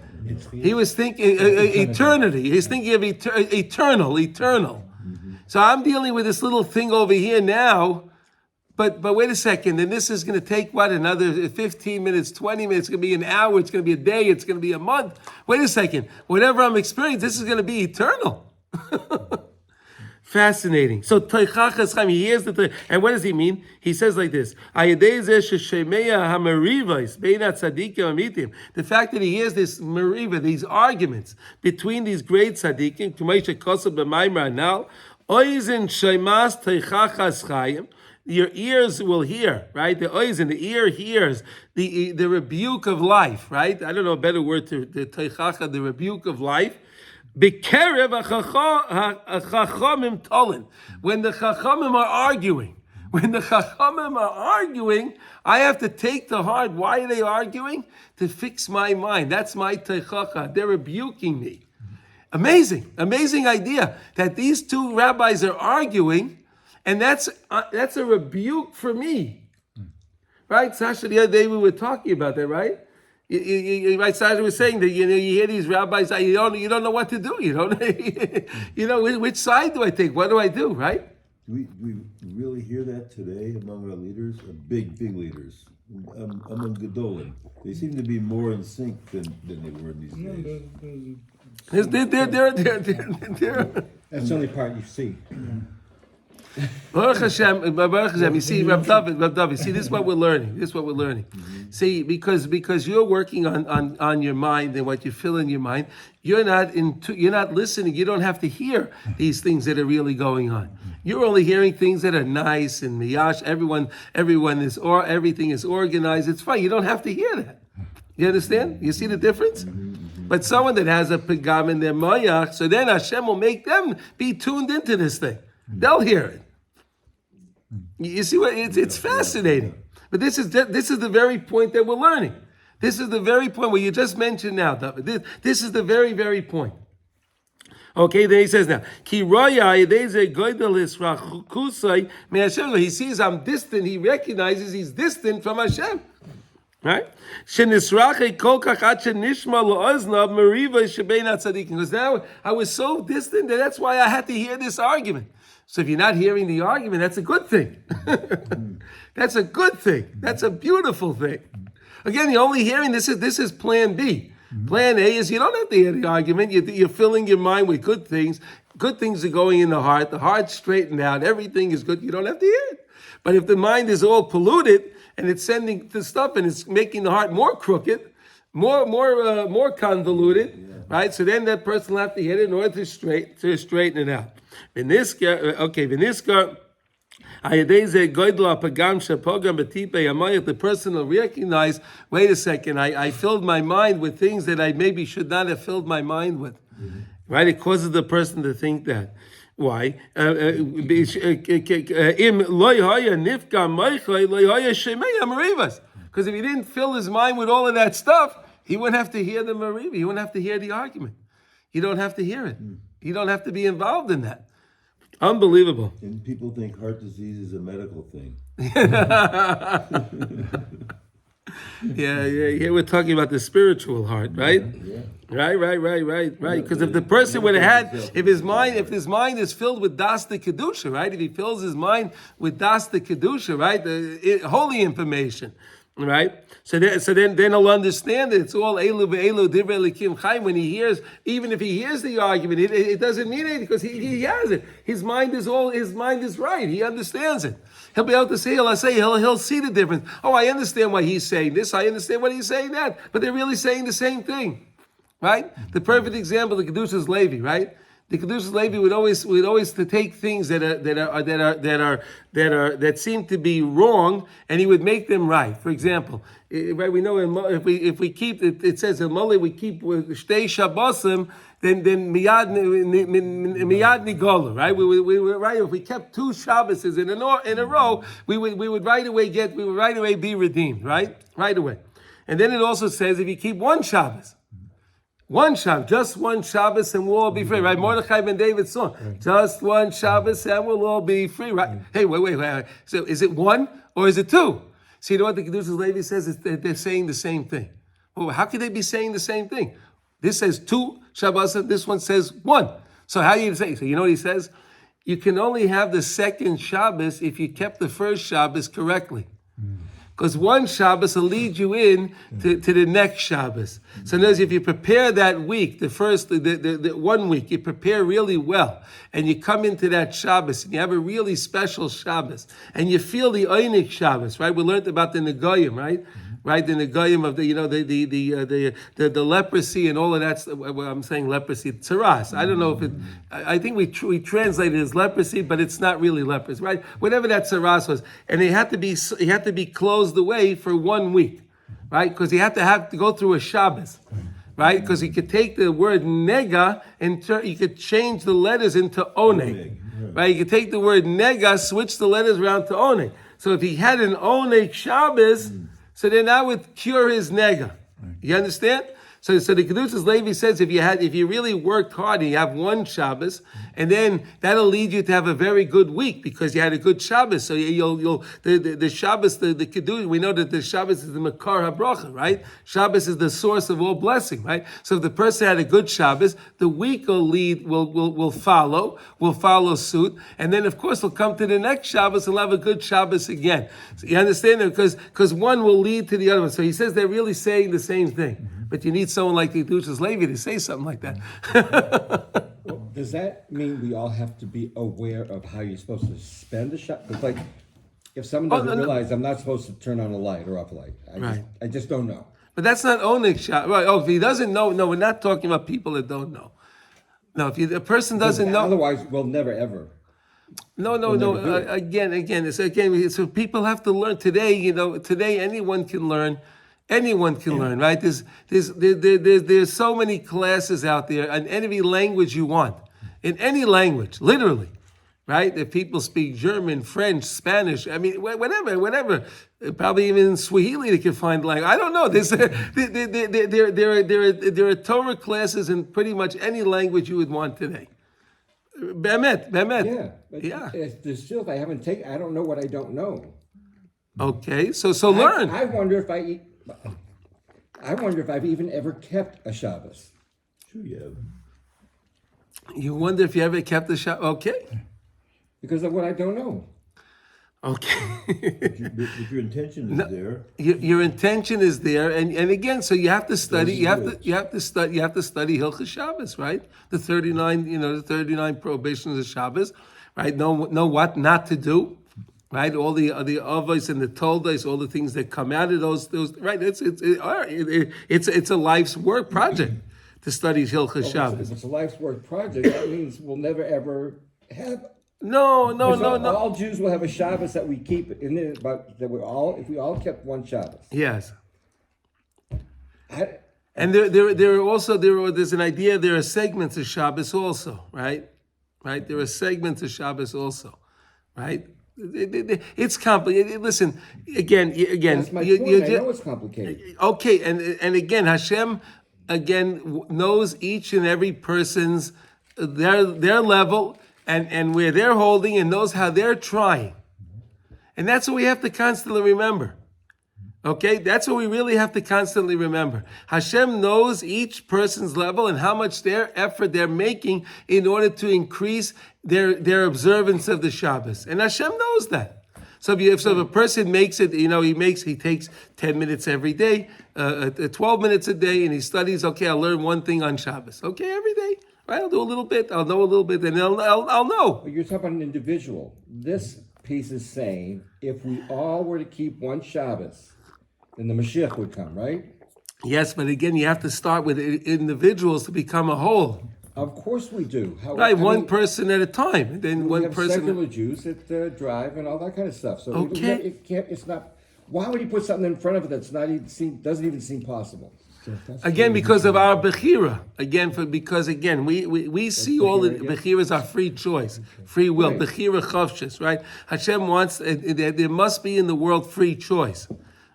He was thinking eternity. He's thinking of eternal. Mm-hmm. So I'm dealing with this little thing over here now. But wait a second, and this is going to take, another 15 minutes, 20 minutes, it's going to be an hour, it's going to be a day, it's going to be a month. Wait a second, whatever I'm experiencing, this is going to be eternal. Fascinating. So, he hears and what does he mean? He says like this, the fact that he hears this meriva, these arguments between these great tzaddikim, your ears will hear, right? The eyes and the ear hears the rebuke of life, right? I don't know a better word to teichacha, the rebuke of life. B'kerev hachachamim tolin. When the chachamim are arguing, I have to take to heart. Why are they arguing? To fix my mind. That's my teichacha. They're rebuking me. Amazing idea that these two rabbis are arguing, and that's a rebuke for me. Right, Sasha, the other day we were talking about that, right? Right, Sasha was saying that you hear these rabbis, you don't know what to do. You don't which side do I take? What do I do? Right? We really hear that today among our leaders, big leaders, among Gedolim. They seem to be more in sync than they were in these days. That's the only part you see. Baruch Hashem, you see, Rab David, see, this is what we're learning. See, because you're working on your mind and what you feel in your mind, you're not listening. You don't have to hear these things that are really going on. You're only hearing things that are nice and miyash. Everything is organized. It's fine. You don't have to hear that. You understand? You see the difference? But someone that has a pegam in their mayach, so then Hashem will make them be tuned into this thing. They'll hear it. You see what? It's fascinating. But this is the very point that we're learning. This is the very point where you just mentioned now. This is the very, very point. Okay, then he says now, he sees I'm distant. He recognizes he's distant from Hashem. Right? Because now I was so distant that's why I had to hear this argument. So if you're not hearing the argument, that's a good thing. That's a good thing. That's a beautiful thing. Again, you're only hearing this is plan B. Plan A is you don't have to hear the argument. You're filling your mind with good things. Good things are going in the heart. The heart's straightened out. Everything is good. You don't have to hear it. But if the mind is all polluted and it's sending the stuff and it's making the heart more crooked, more convoluted, right? So then that person will have to hear it in order to straighten it out. The person will recognize, wait a second, I filled my mind with things that I maybe should not have filled my mind with. Right? It causes the person to think that. Why? Because if he didn't fill his mind with all of that stuff, he wouldn't have to hear the mariva. He wouldn't have to hear the argument. You don't have to hear it. You don't have to be involved in that. Unbelievable. And people think heart disease is a medical thing. Yeah. We're talking about the spiritual heart, right? Yeah. Right. Because if the person would have had, if his mind is filled with das the kedusha, right? If he fills his mind with das the kedusha, right, holy information, right? So then he'll understand that it's all elu ve'elu divrei elikim chayim. When he hears, even if he hears the argument, it doesn't mean anything because he has it. His mind is right. He understands it. He'll be able to say, he'll see the difference. Oh, I understand why he's saying this. I understand why he's saying that. But they're really saying the same thing, right? The perfect example, the Kedushas Levi, right? The Kedushas Levi would always to take things that seem to be wrong, and he would make them right. For example, right? We know if we keep it says in Mole we keep shtei Shabbosim, then miyad nigala, right? We right. If we kept 2 Shabbos in a row, we would right away be redeemed, right? Right away. And then it also says if you keep 1 Shabbos. Just one Shabbos and we'll all be free, right? Mordechai ben David's song. Right. Just one Shabbos and we'll all be free, right? Hey, wait. So is it 1 or is it 2? See, you know what the Kedushas Levi says? They're saying the same thing. Well, how could they be saying the same thing? This says 2 Shabbos and this one says 1. So how do you say? So you know what he says? You can only have the second Shabbos if you kept the first Shabbos correctly. Because 1 Shabbos will lead you in to the next Shabbos. So in other words, if you prepare that week, the 1 week, you prepare really well, and you come into that Shabbos, and you have a really special Shabbos, and you feel the Einik Shabbos, right? We learned about the Negoyim, right? Right, the Negoyim of the leprosy and all of that. Well, I'm saying leprosy, tsaras. I don't know if it. I think we translate it as leprosy, but it's not really leprosy, right? Whatever that tsaras was, and he had to be closed away for 1 week, right? Because he had to go through a Shabbos. right? Because you could take the word nega and you could change the letters into oneg, right? You could take the word nega, switch the letters around to oneg. So if he had an oneg Shabbos, so then that would cure his nega. You understand? So the Kedushas Levi says if you really worked hard and you have one Shabbos, and then that'll lead you to have a very good week because you had a good Shabbos. So the Shabbos, the Kedush, we know that the Shabbos is the Makar HaBracha, right? Shabbos is the source of all blessing, right? So if the person had a good Shabbos, the week will follow suit, and then of course we'll come to the next Shabbos and we'll have a good Shabbos again. So you understand that? Because one will lead to the other one. So he says they're really saying the same thing. But you need someone like the Kedushas Levi to say something like that. Does that mean we all have to be aware of how you're supposed to spend a Shabbat? It's like, if someone doesn't realize I'm not supposed to turn on a light or off a light, I just don't know. But that's not oneg Shabbat. Right? Oh, if he doesn't know, no, we're not talking about people that don't know. No, if a person doesn't know, otherwise we'll never ever. No. Again. So people have to learn today. Today anyone can learn. Anyone can learn, right? There's so many classes out there in any language you want, in any language, literally, right? If people speak German, French, Spanish, I mean, whatever, probably even in Swahili they can find language. I don't know. There are Torah classes in pretty much any language you would want today. Bemet. Yeah. There's still, if I haven't taken, I don't know what I don't know. Okay, so learn. I wonder if I've even ever kept a Shabbos. Sure you have. You wonder if you ever kept the Shabbat. Okay. Because of what I don't know. Okay. But your intention is there. Your intention is there, and again, so you have to study. You have to study Hilchos Shabbos, right? The 39 prohibitions of Shabbos, right? Know what not to do. Right, all the avos and the toldos, all the things that come out of those. Right, it's a life's work project to study Hilchos Shabbos. If it's a life's work project, that means we'll never ever have. No. All Jews will have a Shabbos that we keep in there, but that if we all kept one Shabbos. Yes. And there's an idea. There are segments of Shabbos also, right? There are segments of Shabbos also, right? It's complicated. Listen, again. That's my point. I know it's complicated. Okay, and again, Hashem knows each and every person's their level and where they're holding, and knows how they're trying, and that's what we have to constantly remember. Okay, that's what we really have to constantly remember. Hashem knows each person's level and how much their effort they're making in order to increase their observance of the Shabbos. And Hashem knows that. So if a person makes it, he takes 10 minutes every day, 12 minutes a day, and he studies, okay, I'll learn one thing on Shabbos. Okay, every day, right? I'll do a little bit, I'll know a little bit, and I'll know. But you're talking about an individual. This piece is saying, if we all were to keep one Shabbos, then the Mashiach would come, right? Yes, but again, you have to start with individuals to become a whole. Of course we do. One person at a time. And then one person. Secular Jews that drive and all that kind of stuff. So okay. It's not. Why would he put something in front of it that's doesn't even seem possible? Again, because of our bechira. Because we see all the bechiras are free choice, free will. Right. Bechira chavshis, right? Hashem wants there must be in the world free choice.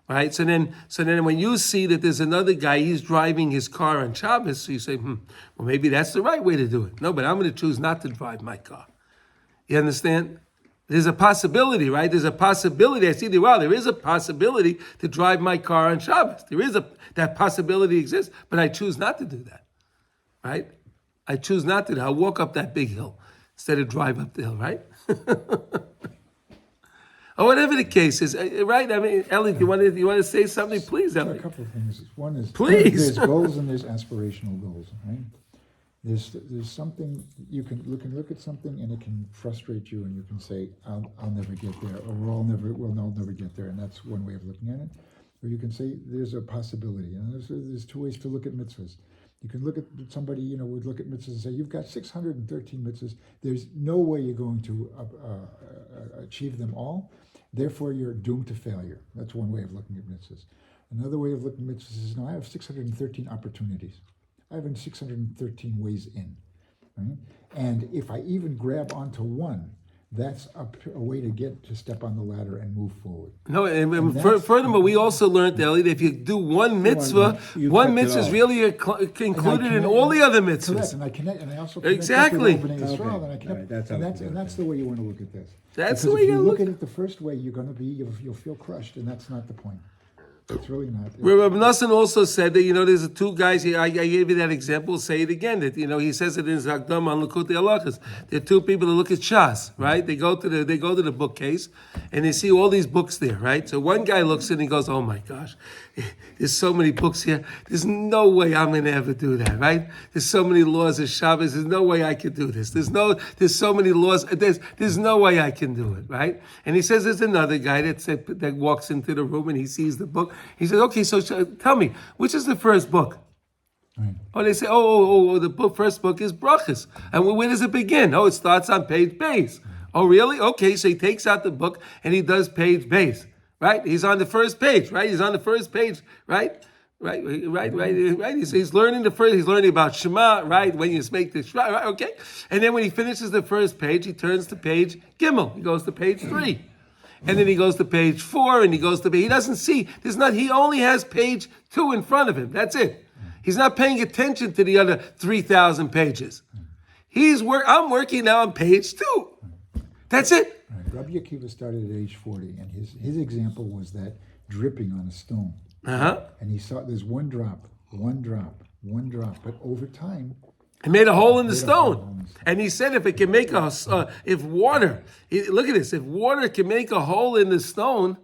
Right, so then when you see that there's another guy, he's driving his car on Shabbos, so you say, well, maybe that's the right way to do it. No, but I'm going to choose not to drive my car. You understand? There's a possibility, right? There's a possibility. I see there is a possibility to drive my car on Shabbos. That possibility exists, but I choose not to do that. Right? I choose not to. I'll walk up that big hill instead of drive up the hill, right? Or whatever the case is, right? I mean, Ellie, you want to say something? Please, Ellie. A couple of things. One is please. There's goals and there's aspirational goals, right? There's something you can look at something and it can frustrate you, and you can say, I'll never get there, or we'll never get there, and that's one way of looking at it. Or you can say there's a possibility, and there's two ways to look at mitzvahs. You can look at somebody, would look at mitzvahs and say, you've got 613 mitzvahs. There's no way you're going to achieve them all. Therefore, you're doomed to failure. That's one way of looking at mitzvahs. Another way of looking at mitzvahs is, I have 613 opportunities. I have 613 ways in. Right? And if I even grab onto one, that's a way to step on the ladder and move forward. No, and furthermore, we also learned, Ellie, that if you do one mitzvah, one mitzvah is really included in all the other mitzvahs. Correct, and I connect, and I also connect Exactly. with the Israel, and I connect, and that's the way you want to look at this. That's Because the way if you you look look at it the first way, you'll feel crushed, and that's not the point. It's really not. Rabbi Nassan also said that, there's two guys, I gave you that example, say it again, that, he says it in his Hakdam on Likutey Halachos. There are two people that look at Shas, right? They go to the bookcase, and they see all these books there, right? So one guy looks and he goes, oh my gosh, there's so many books here. There's no way I'm going to ever do that, right? There's so many laws of Shabbos. There's no way I could do this. There's so many laws. There's no way I can do it, right? And he says there's another guy that walks into the room and he sees the book. He says, okay, so tell me, which is the first book? Right. Oh, they say, first book is Brachas. And where does it begin? Oh, it starts on page base. Oh, really? Okay, so he takes out the book and he does page base, right? He's on the first page, right? He's on the first page, right? Right. He's learning he's learning about Shema, right? When you make the Shema, right? Okay. And then when he finishes the first page, he turns to page Gimel. He goes to page 3. And then he goes to page 4, and he doesn't see, he only has page 2 in front of him. That's it. He's not paying attention to the other 3,000 pages. I'm working now on page 2. That's it. Right. Rabbi Akiva started at age 40, and his example was that dripping on a stone. And he saw there's one drop, but over time, it made a hole in the stone. And he said if it can make if water can make a hole in the stone,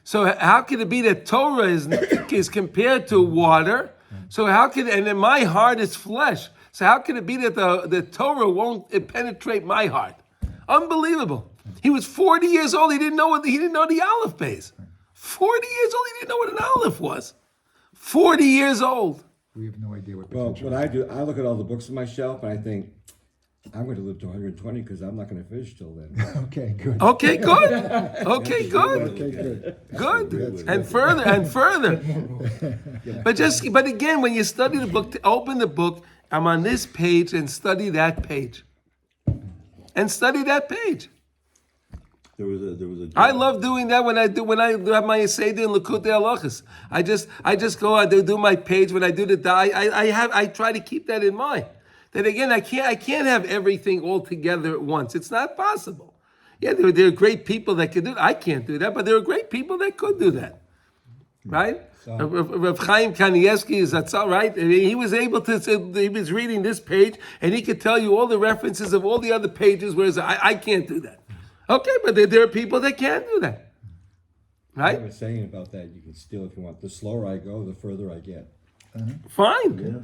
so how can it be that Torah is compared to water? So and then my heart is flesh. So how can it be that the Torah won't penetrate my heart? Unbelievable. He was 40 years old. He didn't know the aleph base. 40 years old. He didn't know what an aleph was. 40 years old. we have no idea what Well, potential what I do, I look at all the books on my shelf and I think, I'm going to live to 120 because I'm not going to finish till then. Okay, good. Okay, good. Okay, good. Okay, good. Good. And further. But again, when you study the book, to open the book, I'm on this page and study that page. And study that page. There was a. I love doing that when I have my Seder in Likutey Halachos. I just go out, do my page when I do the I try to keep that in mind. That again, I can't have everything all together at once. It's not possible. Yeah, there are great people that can do it. I can't do that, but there are great people that could do that. Right? Rav Chaim Kanievsky is that's all right. I mean, he was able to. He was reading this page, and he could tell you all the references of all the other pages. Whereas I can't do that. Okay, but there are people that can do that. Right? I was saying about that, you can still, if you want, the slower I go, the further I get. Fine. Yeah.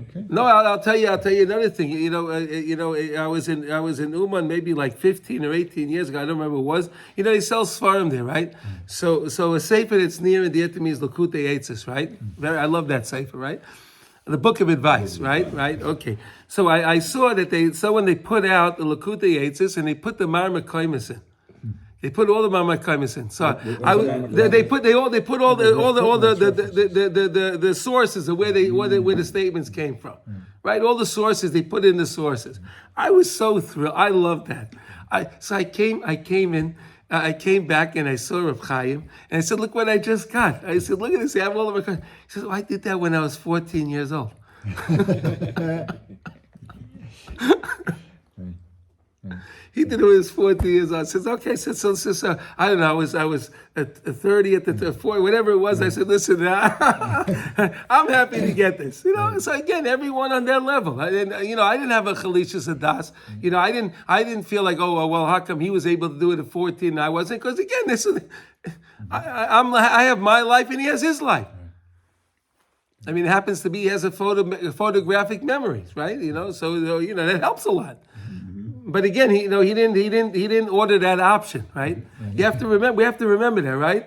Okay. No, I'll tell you another thing. I was in Uman maybe like 15 or 18 years ago. I don't remember what it was. They sell Svarim there, right? So a sefer that's near and dear to me is Likutey Halachos, right? I love that sefer, right? The book of advice, right? Right? Okay. So I saw that when they put out the Likutey Halachos and they put the Mar Mekaymis in. They put all the Mar Mekaymis in. So they put all the sources of where the statements came from, right? All the sources they put in the sources. I was so thrilled. I loved that. So I came back and I saw Rav Chaim and I said, "Look what I just got." I said, "Look at this. I have all of my." He says, "Oh, I did that when I was 14 years old." He did it when he was 14 years old. I says, okay, so I don't know, I was at 30 at the 40, whatever it was. I said, listen, I'm happy to get this. So again, everyone on their level. I didn't have a Chalishas Adas. I didn't feel like, oh, well, how come he was able to do it at 14 and I wasn't? Because again, I have my life and he has his life. I mean, it happens to be he has a photographic memories, right? So that helps a lot. But again, he didn't order that option, right? You have to remember. We have to remember that, right?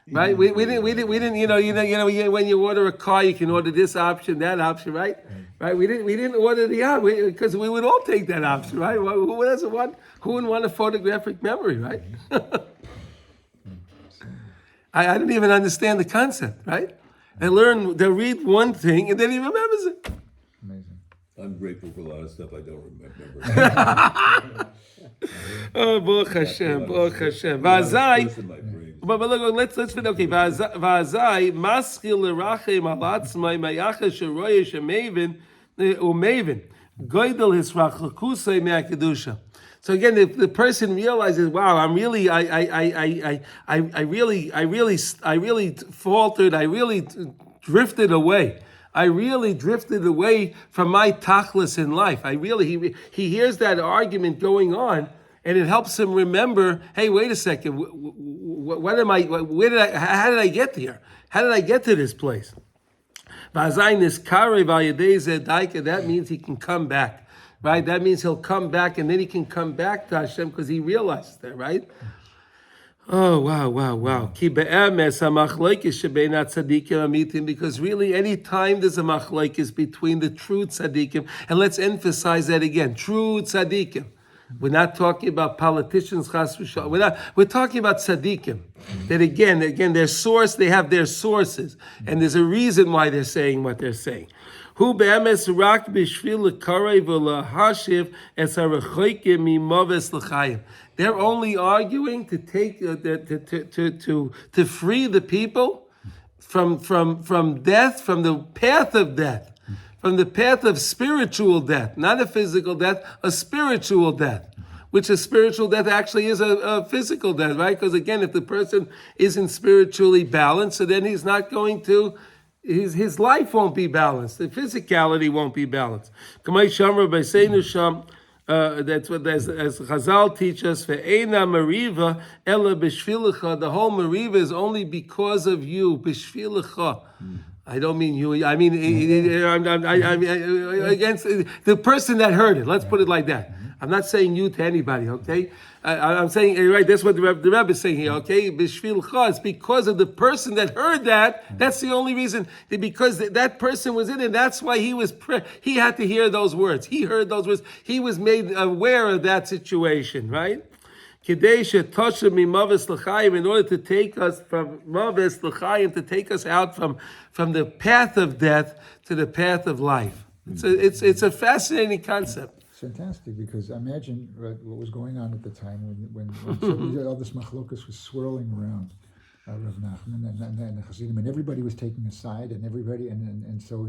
Right? We didn't. When you order a car, you can order this option, that option, right? Right? We didn't order the option because we would all take that option, right? Who doesn't want? Who wouldn't want a photographic memory, right? I didn't even understand the concept, right? They read one thing and then he remembers it. Amazing. I'm grateful for a lot of stuff I don't remember. Oh, Baruch Hashem, Baruch Hashem. But look, let's fit. Okay, Vazai maskil lerachem alatzmai mayacha sheroye shemavin umavin goydel hisrachlukusay me'akedusha. So again, the person realizes, wow, I really faltered. I really drifted away. I really drifted away from my tachlis in life. He hears that argument going on, and it helps him remember, hey, wait a second, how did I get here? How did I get to this place? That means he can come back, right? That means he'll come back, and then he can come back to Hashem because he realizes that, right? Oh, wow. Because really, any time there's a machlokes between the true tzaddikim, and let's emphasize that again, true tzaddikim. We're not talking about politicians, chas v'shalom. We're talking about tzaddikim. That again, they have their sources, and there's a reason why they're saying what they're saying. Hu be'emes rak b'shvil l'karei v'lahashiv es ha'rechoikim mimoves l'chayim. They're only arguing to take to free the people from death, from the path of death, from the path of spiritual death, not a physical death, a spiritual death. Which a spiritual death actually is a physical death, right? Because again, if the person isn't spiritually balanced, so then he's not going to. His life won't be balanced. The physicality won't be balanced. That's what as Chazal teach us. Ve'ena mariva ela b'shvilecha. The whole mariva is only because of you. B'shvilecha. I don't mean you. I mean against the person that heard it. Let's put it like that. I'm not saying you to anybody, okay? I'm saying, right, that's what the Rebbe is saying here, okay? B'shvilcha, it's because of the person that heard that. That's the only reason, because that person was in it. That's why he had to hear those words. He heard those words. He was made aware of that situation, right? In order to take us from maves l'chaim, to take us out from the path of death to the path of life. It's a fascinating concept. Fantastic, because imagine what was going on at the time when all this machlokas was swirling around Rav Nachman and the Hasidim, and everybody was taking a side, and everybody, so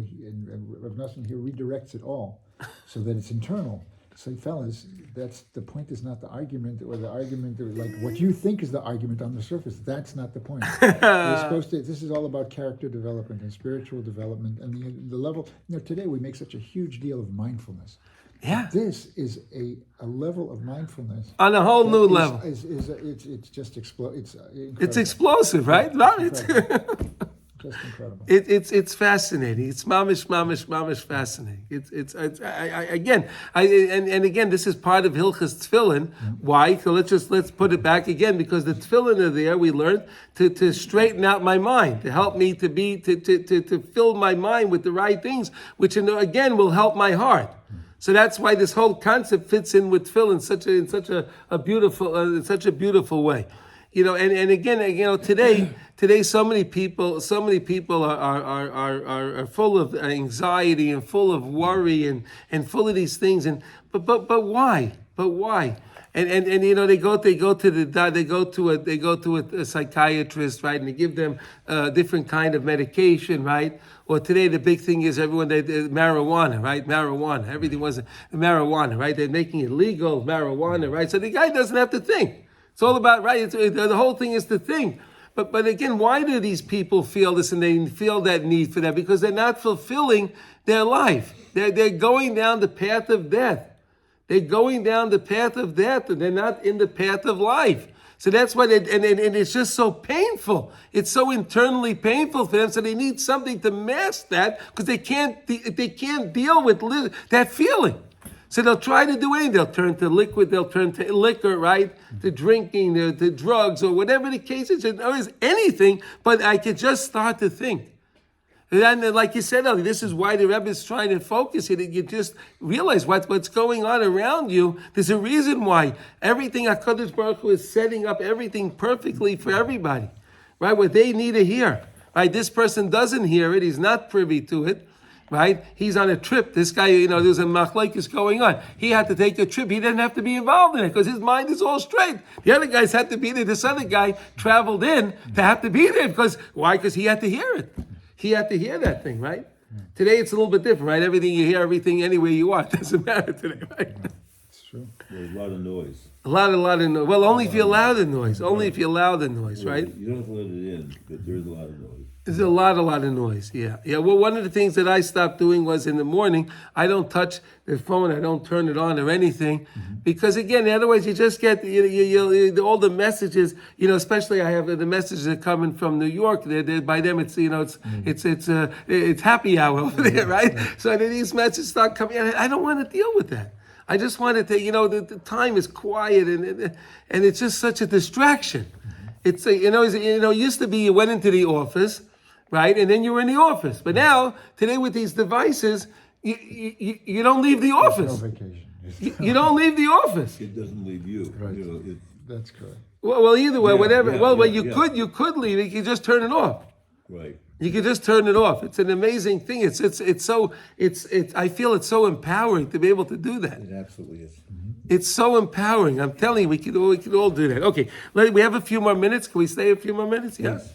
Rav Nachman here redirects it all so that it's internal. So, fellas, that's the point. Is not the argument, or the argument, or like what you think is the argument on the surface. That's not the point. You're supposed to. This is all about character development and spiritual development, and the level. Today we make such a huge deal of mindfulness. Yeah, this is a level of mindfulness on a whole new level. It's just It's explosive, right? It's just incredible. It's fascinating. It's mamish fascinating. Again, this is part of Hilchos Tefillin. Why? So let's put it back again, because the Tefillin are there. We learned to straighten out my mind, to help me to fill my mind with the right things, which again will help my heart. So that's why this whole concept fits in with tefillin in such a beautiful way, And again, today, so many people are full of anxiety and full of worry and full of these things. But why? And they go to a psychiatrist, right? And they give them different kind of medication, right? Or today the big thing is marijuana, right? Marijuana, everything was marijuana, right? They're making it legal, marijuana, right? So the guy doesn't have to think. It's all about, right? The whole thing is to think. But again, why do these people feel this and they feel that need for that? Because they're not fulfilling their life. They're going down the path of death. They're going down the path of death, and they're not in the path of life. So that's why, and it's just so painful. It's so internally painful for them. So they need something to mask that, because they can't deal with that feeling. So they'll try to do anything. They'll turn to liquid. They'll turn to liquor, right? To drinking, to drugs, or whatever the case is. There's anything, but I could just start to think. And like you said earlier, this is why the Rebbe is trying to focus here. You just realize what's going on around you. There's a reason why everything HaKadosh Baruch Hu is setting up everything perfectly for everybody. right? What they need to hear, right? This person doesn't hear it. He's not privy to it, right? He's on a trip. This guy, there's a machlokes going on. He had to take a trip. He didn't have to be involved in it because his mind is all straight. The other guys had to be there. This other guy traveled in to have to be there because, why? Because he had to hear it. He had to hear that thing, right? Today it's a little bit different, right? Everything you hear, everything anywhere you want. It doesn't matter today, right? It's true. There's a lot of noise. A lot of noise. Well, only if you allow the noise. Only if you allow the noise, right? You don't have to let it in, but there's a lot of noise. There's a lot of noise. Yeah. Well, one of the things that I stopped doing was in the morning, I don't touch the phone. I don't turn it on or anything, because again, otherwise you just get all the messages. Especially I have the messages that are coming from New York. By them, it's it's happy hour over there, right? So then these messages start coming. I don't want to deal with that. I just wanted to, the time is quiet and it's just such a distraction. It's it used to be you went into the office, right, and then you were in the office. But now today with these devices, you don't leave the office. No vacation. You don't leave the office. It doesn't leave you. Right. That's correct. Well, either way, whatever. You yeah. could leave it. You could just turn it off. Right. You could just turn it off. It's an amazing thing. I feel it's so empowering to be able to do that. It absolutely is. It's so empowering. I'm telling you, we could all do that. Okay, we have a few more minutes. Can we stay a few more minutes? Yes.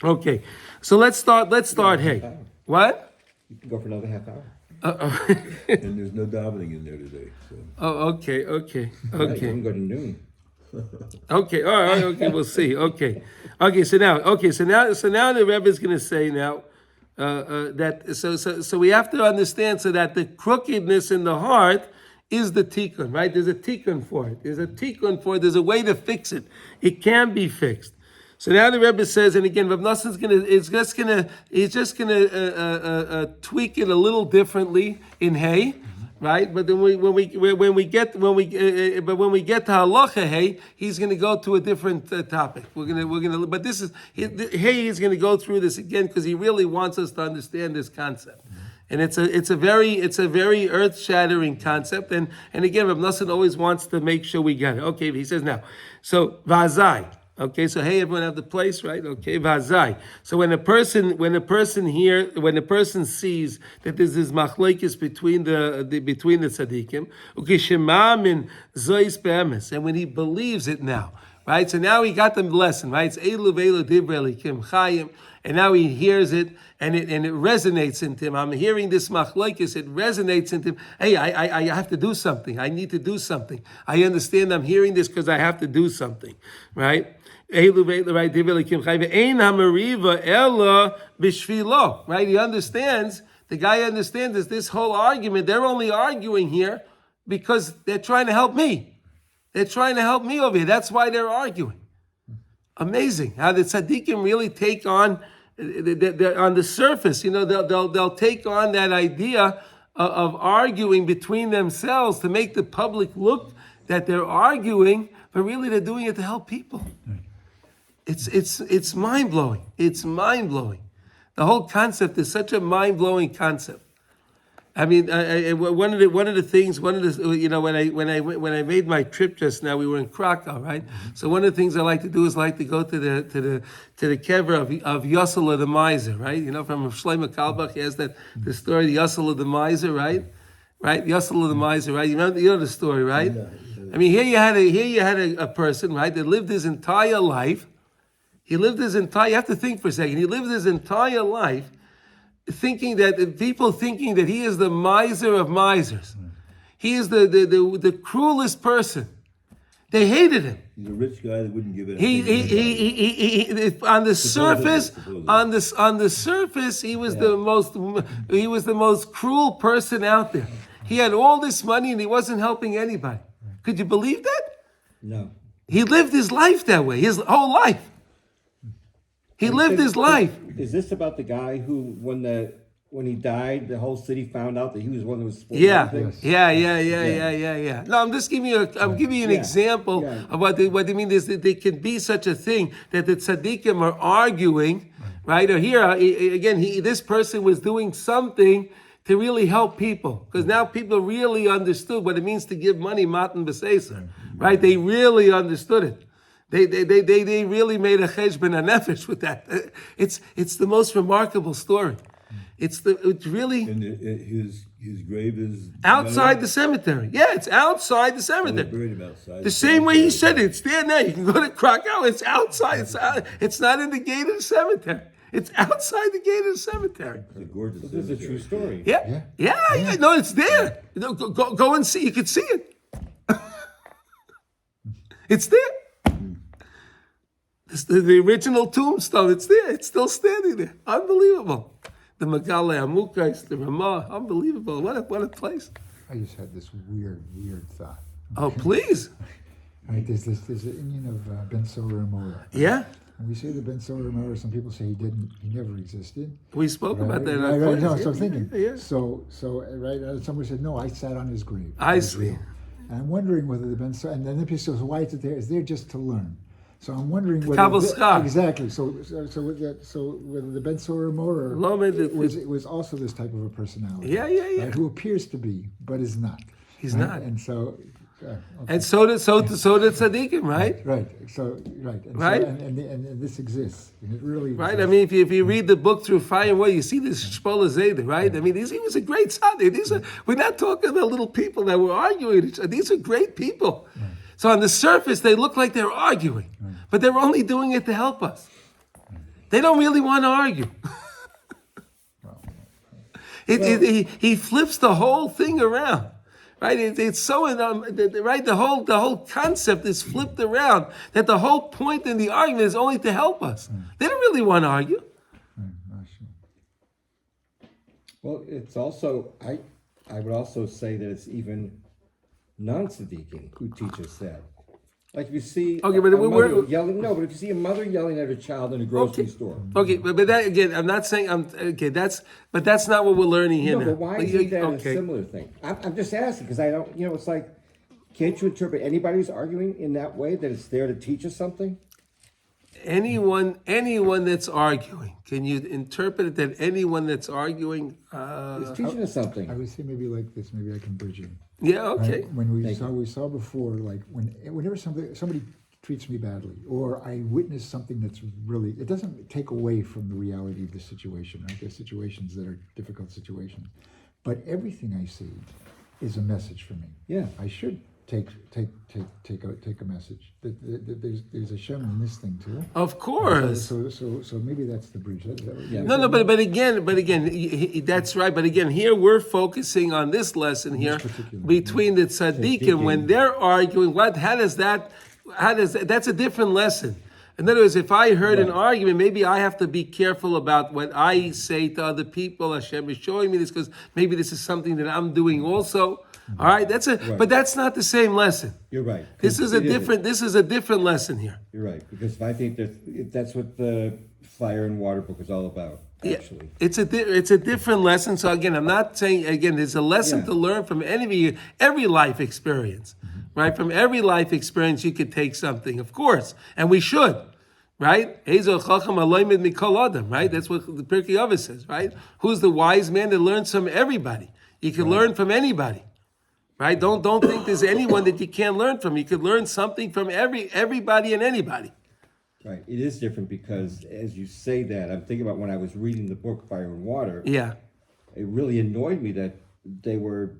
Okay, so let's start. Hey, what? You can go for another half hour. And there's no davening in there today. So. Oh, okay. Right, you can go to noon. Okay, all right, okay, we'll see. Okay. So now the Rebbe is going to say now that so we have to understand so that the crookedness in the heart is the tikkun, right? There's a tikkun for it. There's a way to fix it. It can be fixed. So now the Rebbe says, and again, Rav Nosson is just gonna tweak it a little differently in Hay. Right, but then when we get to halacha, hey, he's going to go to a different topic. But this is he's going to go through this again because he really wants us to understand this concept, and it's a very earth shattering concept. And again, Rav Nosson always wants to make sure we get it. Okay, he says now, so vazai. Okay, so hey, everyone have the place, right? Okay, vazai. So when a person sees that there's this machlokes between the tzaddikim, ukishemam zois be'emes, and when he believes it now, right? So now he got the lesson, right? It's elu ve'elu divrei elikim chayim, and now he hears it, and it resonates into him. I'm hearing this machlokes, it resonates into him. Hey, I have to do something. I need to do something. I understand. I'm hearing this because I have to do something, right? Right? He understands, the guy understands this whole argument. They're only arguing here because they're trying to help me. They're trying to help me over here. That's why they're arguing. Amazing how the tzaddikim really take on, on the surface, they'll take on that idea of arguing between themselves to make the public look that they're arguing, but really they're doing it to help people. It's mind blowing. It's mind blowing. The whole concept is such a mind blowing concept. I mean, one of the things when I made my trip just now, we were in Krakow, right? So one of the things I like to do is like to go to the kever of Yossel the miser, right? From Shlomo Kalbach, he has the story, the Yossel the miser, right? Right, Yossel the miser, right? You know the story, right? Yeah. I mean, here you had a person, right, that lived his entire life. You have to think for a second. He lived his entire life thinking that he is the miser of misers. He is the cruelest person. They hated him. He's a rich guy that wouldn't give it. He on the surface, he was the most cruel person out there. He had all this money and he wasn't helping anybody. Could you believe that? No. He lived his life that way, his whole life. He lived his life. Is this about the guy who, when he died, the whole city found out that he was one who was supposed Yeah. to do things? Yeah. No, I'm just giving you an example of what they mean is that there can be such a thing that the tzaddikim are arguing, right? Or here again, this person was doing something to really help people, because now people really understood what it means to give money, matan b'seser, right? They really understood it. They really made a cheshbon hanefesh with that. It's the most remarkable story. It's really And his grave is outside the cemetery. Yeah, it's outside the They cemetery. buried him outside. The same way he said it. It's there now. You can go to Krakow. It's outside. It's not in the gate of the cemetery. It's outside the gate of the cemetery. It's a gorgeous This is a true story. Yeah. No, it's there. Go and see. You can see it. It's there. It's the original tombstone. It's there. It's still standing there. Unbelievable. The Megale Amukais, the Ramah. Unbelievable. What a place. I just had this weird thought. Oh, please. Right, there's an Indian of Ben Sora Mora. Yeah. When we say the Ben Sora Mora, some people say he never existed. We spoke about that. Right. No, so I'm thinking. Yeah. So right. Somebody said, no, I sat on his grave. I see. And I'm wondering whether the Ben Sora, and then the people say, so why is it there? It's there just to learn. So I'm wondering whether Kabbalah Schar. exactly. So whether the Ben Sora Mora was also this type of a personality. Yeah. Right, who appears to be, but is not. He's right? not. And so. Okay. And so did Tzaddikim, right? Right. So right. And Right. So, and this exists. And it really Right. exists. I mean, if you read the book Through Fire and Water, you see this Shpola Zayda, right? I mean, he was a great tzaddik. We're not talking about little people that were arguing with each other. These are great people. Right. So on the surface, they look like they're arguing, but they're only doing it to help us. They don't really want to argue. He flips the whole thing around. Right, it's so right. The whole concept is flipped around. That the whole point in the argument is only to help us. They don't really want to argue. Well, it's also I would also say that it's even non-tzaddikim who teach us that. Like if you see Okay, but a we're mother yelling. No, but if you see a mother yelling at her child in a grocery store. Okay, but that again, I'm not saying that's not what we're learning here No, now. but why isn't that Okay. a similar thing? I'm just asking because I don't. It's like, can't you interpret anybody who's arguing in that way that it's there to teach us something? Anyone that's arguing, can you interpret it that anyone that's arguing? It's teaching us something. I would say maybe like this. Maybe I can bridge you. Yeah, okay. Right? When we saw before, like whenever somebody treats me badly, or I witness something that's really, it doesn't take away from the reality of the situation. Right? There's situations that are difficult situations, but everything I see is a message for me. Yeah. I should take a message. There's a Hashem in this thing too. Of course. So maybe that's the bridge. No, but again, that's right. But again, here we're focusing on this lesson here between the tzaddikim when they're arguing. That's a different lesson. In other words, if I heard an argument, maybe I have to be careful about what I say to other people. Hashem is showing me this because maybe this is something that I'm doing also. All right, but that's not the same lesson. You're right. This is a different lesson here. You're right, because I think that's what the Fire and Water book is all about. Actually, it's a different lesson. So again, I'm not saying there's a lesson to learn from every life experience, right? From every life experience, you could take something, of course, and we should, right? Right? That's what the Pirkei Avos says, right? Who's the wise man that learns from everybody? You can learn from anybody. Right? Don't think there's anyone that you can't learn from. You could learn something from everybody and anybody. right. It is different because, as you say that, I'm thinking about when I was reading the book Fire and Water. Yeah. It really annoyed me that they were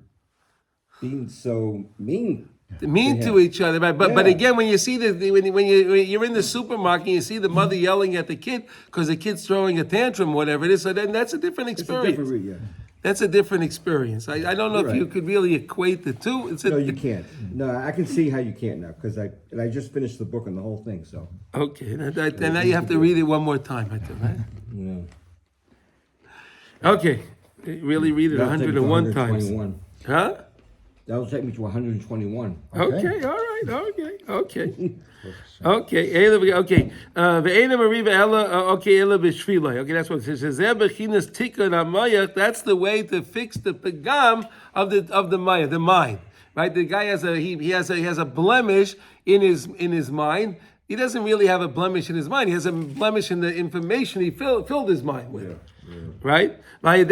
being so mean To each other, right? But again, when you see when you're in the supermarket, and you see the mother yelling at the kid because the kid's throwing a tantrum, whatever it is. So then that's a different experience. That's a different experience. I don't know if you could really equate the two. No, you can't. No, I can see how you can't now because I just finished the book and the whole thing. So okay, and now you have to read it one more time, I think, right? yeah. Okay, really read it 101 times. Huh? That'll take me to 121. Okay, all right, okay. Okay. Ve'ena mariva ella. Okay, ella b'shvilai. Okay, that's what it says. Bechinas tikkun hamayach. That's the way to fix the pagam of the maya, the mind. Right? The guy has a blemish in his mind. He doesn't really have a blemish in his mind. He has a blemish in the information he filled his mind with. Right? And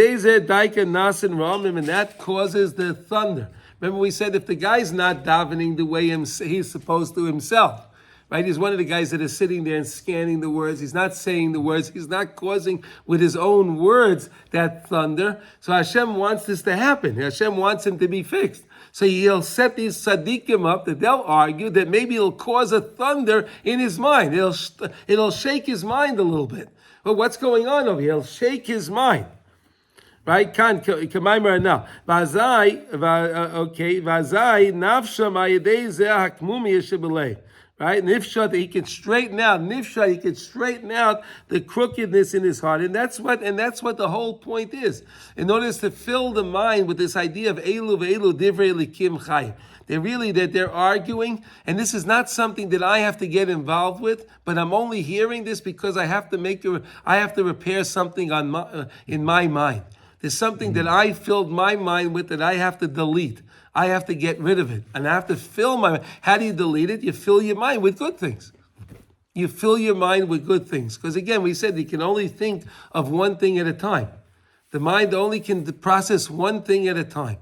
that causes the thunder. Remember we said if the guy's not davening the way he's supposed to himself, right? He's one of the guys that is sitting there and scanning the words. He's not saying the words. He's not causing with his own words that thunder. So Hashem wants this to happen. Hashem wants him to be fixed. So he'll set these tzaddikim up that they'll argue that maybe it'll cause a thunder in his mind. It'll shake his mind a little bit. Well, what's going on over here? It'll shake his mind. Right? Now, vazai nafsha ma'yedei zeh hakmumi yeshebelei. Right? Nifsha, he can straighten out. Nifsha, he can straighten out the crookedness in his heart, and that's what the whole point is. In order to fill the mind with this idea of elu ve'elu divrei elikim chayim. They're arguing, and this is not something that I have to get involved with, but I'm only hearing this because I have to repair something in my mind. There's something that I filled my mind with that I have to delete. I have to get rid of it. And I have to fill my mind. How do you delete it? You fill your mind with good things. You fill your mind with good things. Because again, we said you can only think of one thing at a time. The mind only can process one thing at a time.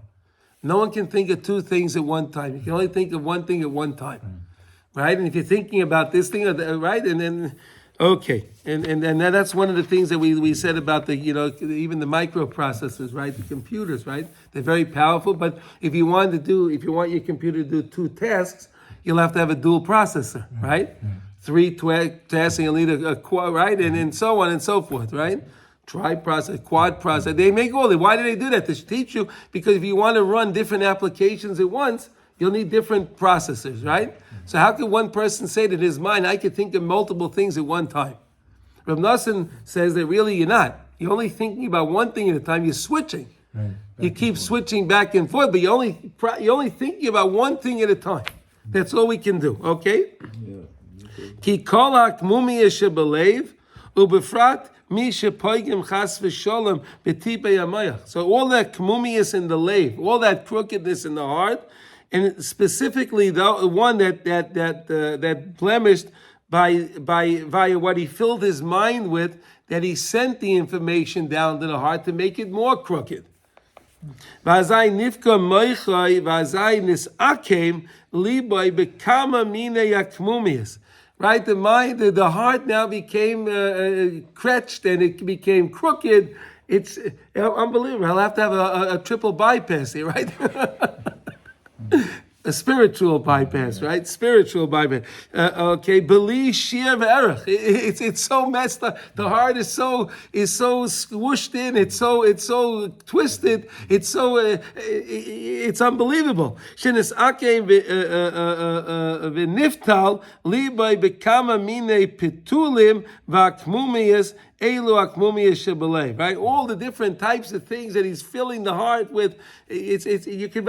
No one can think of two things at one time. You can only think of one thing at one time. Right? And if you're thinking about this thing, right? And then, okay. And that's one of the things that we said about even the microprocessors, right? The computers, right? They're very powerful, but if you want your computer to do two tasks, you'll have to have a dual processor, right? Three tasks, and you'll need a quad, right? And so on and so forth, right? Tri-processor, quad processor. They make all that. Why do they do that? To teach you, because if you want to run different applications at once, you'll need different processors, right? So how can one person say that in his mind, I could think of multiple things at one time? Rav Nosson says that really you're not. You're only thinking about one thing at a time. You're switching. Right. You keep switching back and forth, but you're only thinking about one thing at a time. That's all we can do, okay? Ki kol hakmumi shebelev ubefrat mi shepoigim chas v'sholem b'tipei hamayach. So all that kmumius in the lave, all that crookedness in the heart, and specifically the one that blemished via what he filled his mind with, that he sent the information down to the heart to make it more crooked. Vazai nifka moichai vazai nisakem liboy bekama mine yakmumius. Right, the mind, the heart now became cretched and it became crooked. It's unbelievable. I'll have to have a triple bypass here, right? A spiritual bypass, right? Spiritual bypass. Okay, beli shir v'erech. It's so messed up. The heart is so swooshed in. It's so twisted. It's it's unbelievable. Shenis akeim v'niftal libay bekama mine pitulim v'akmumiyas. Right? All the different types of things that he's filling the heart with. You can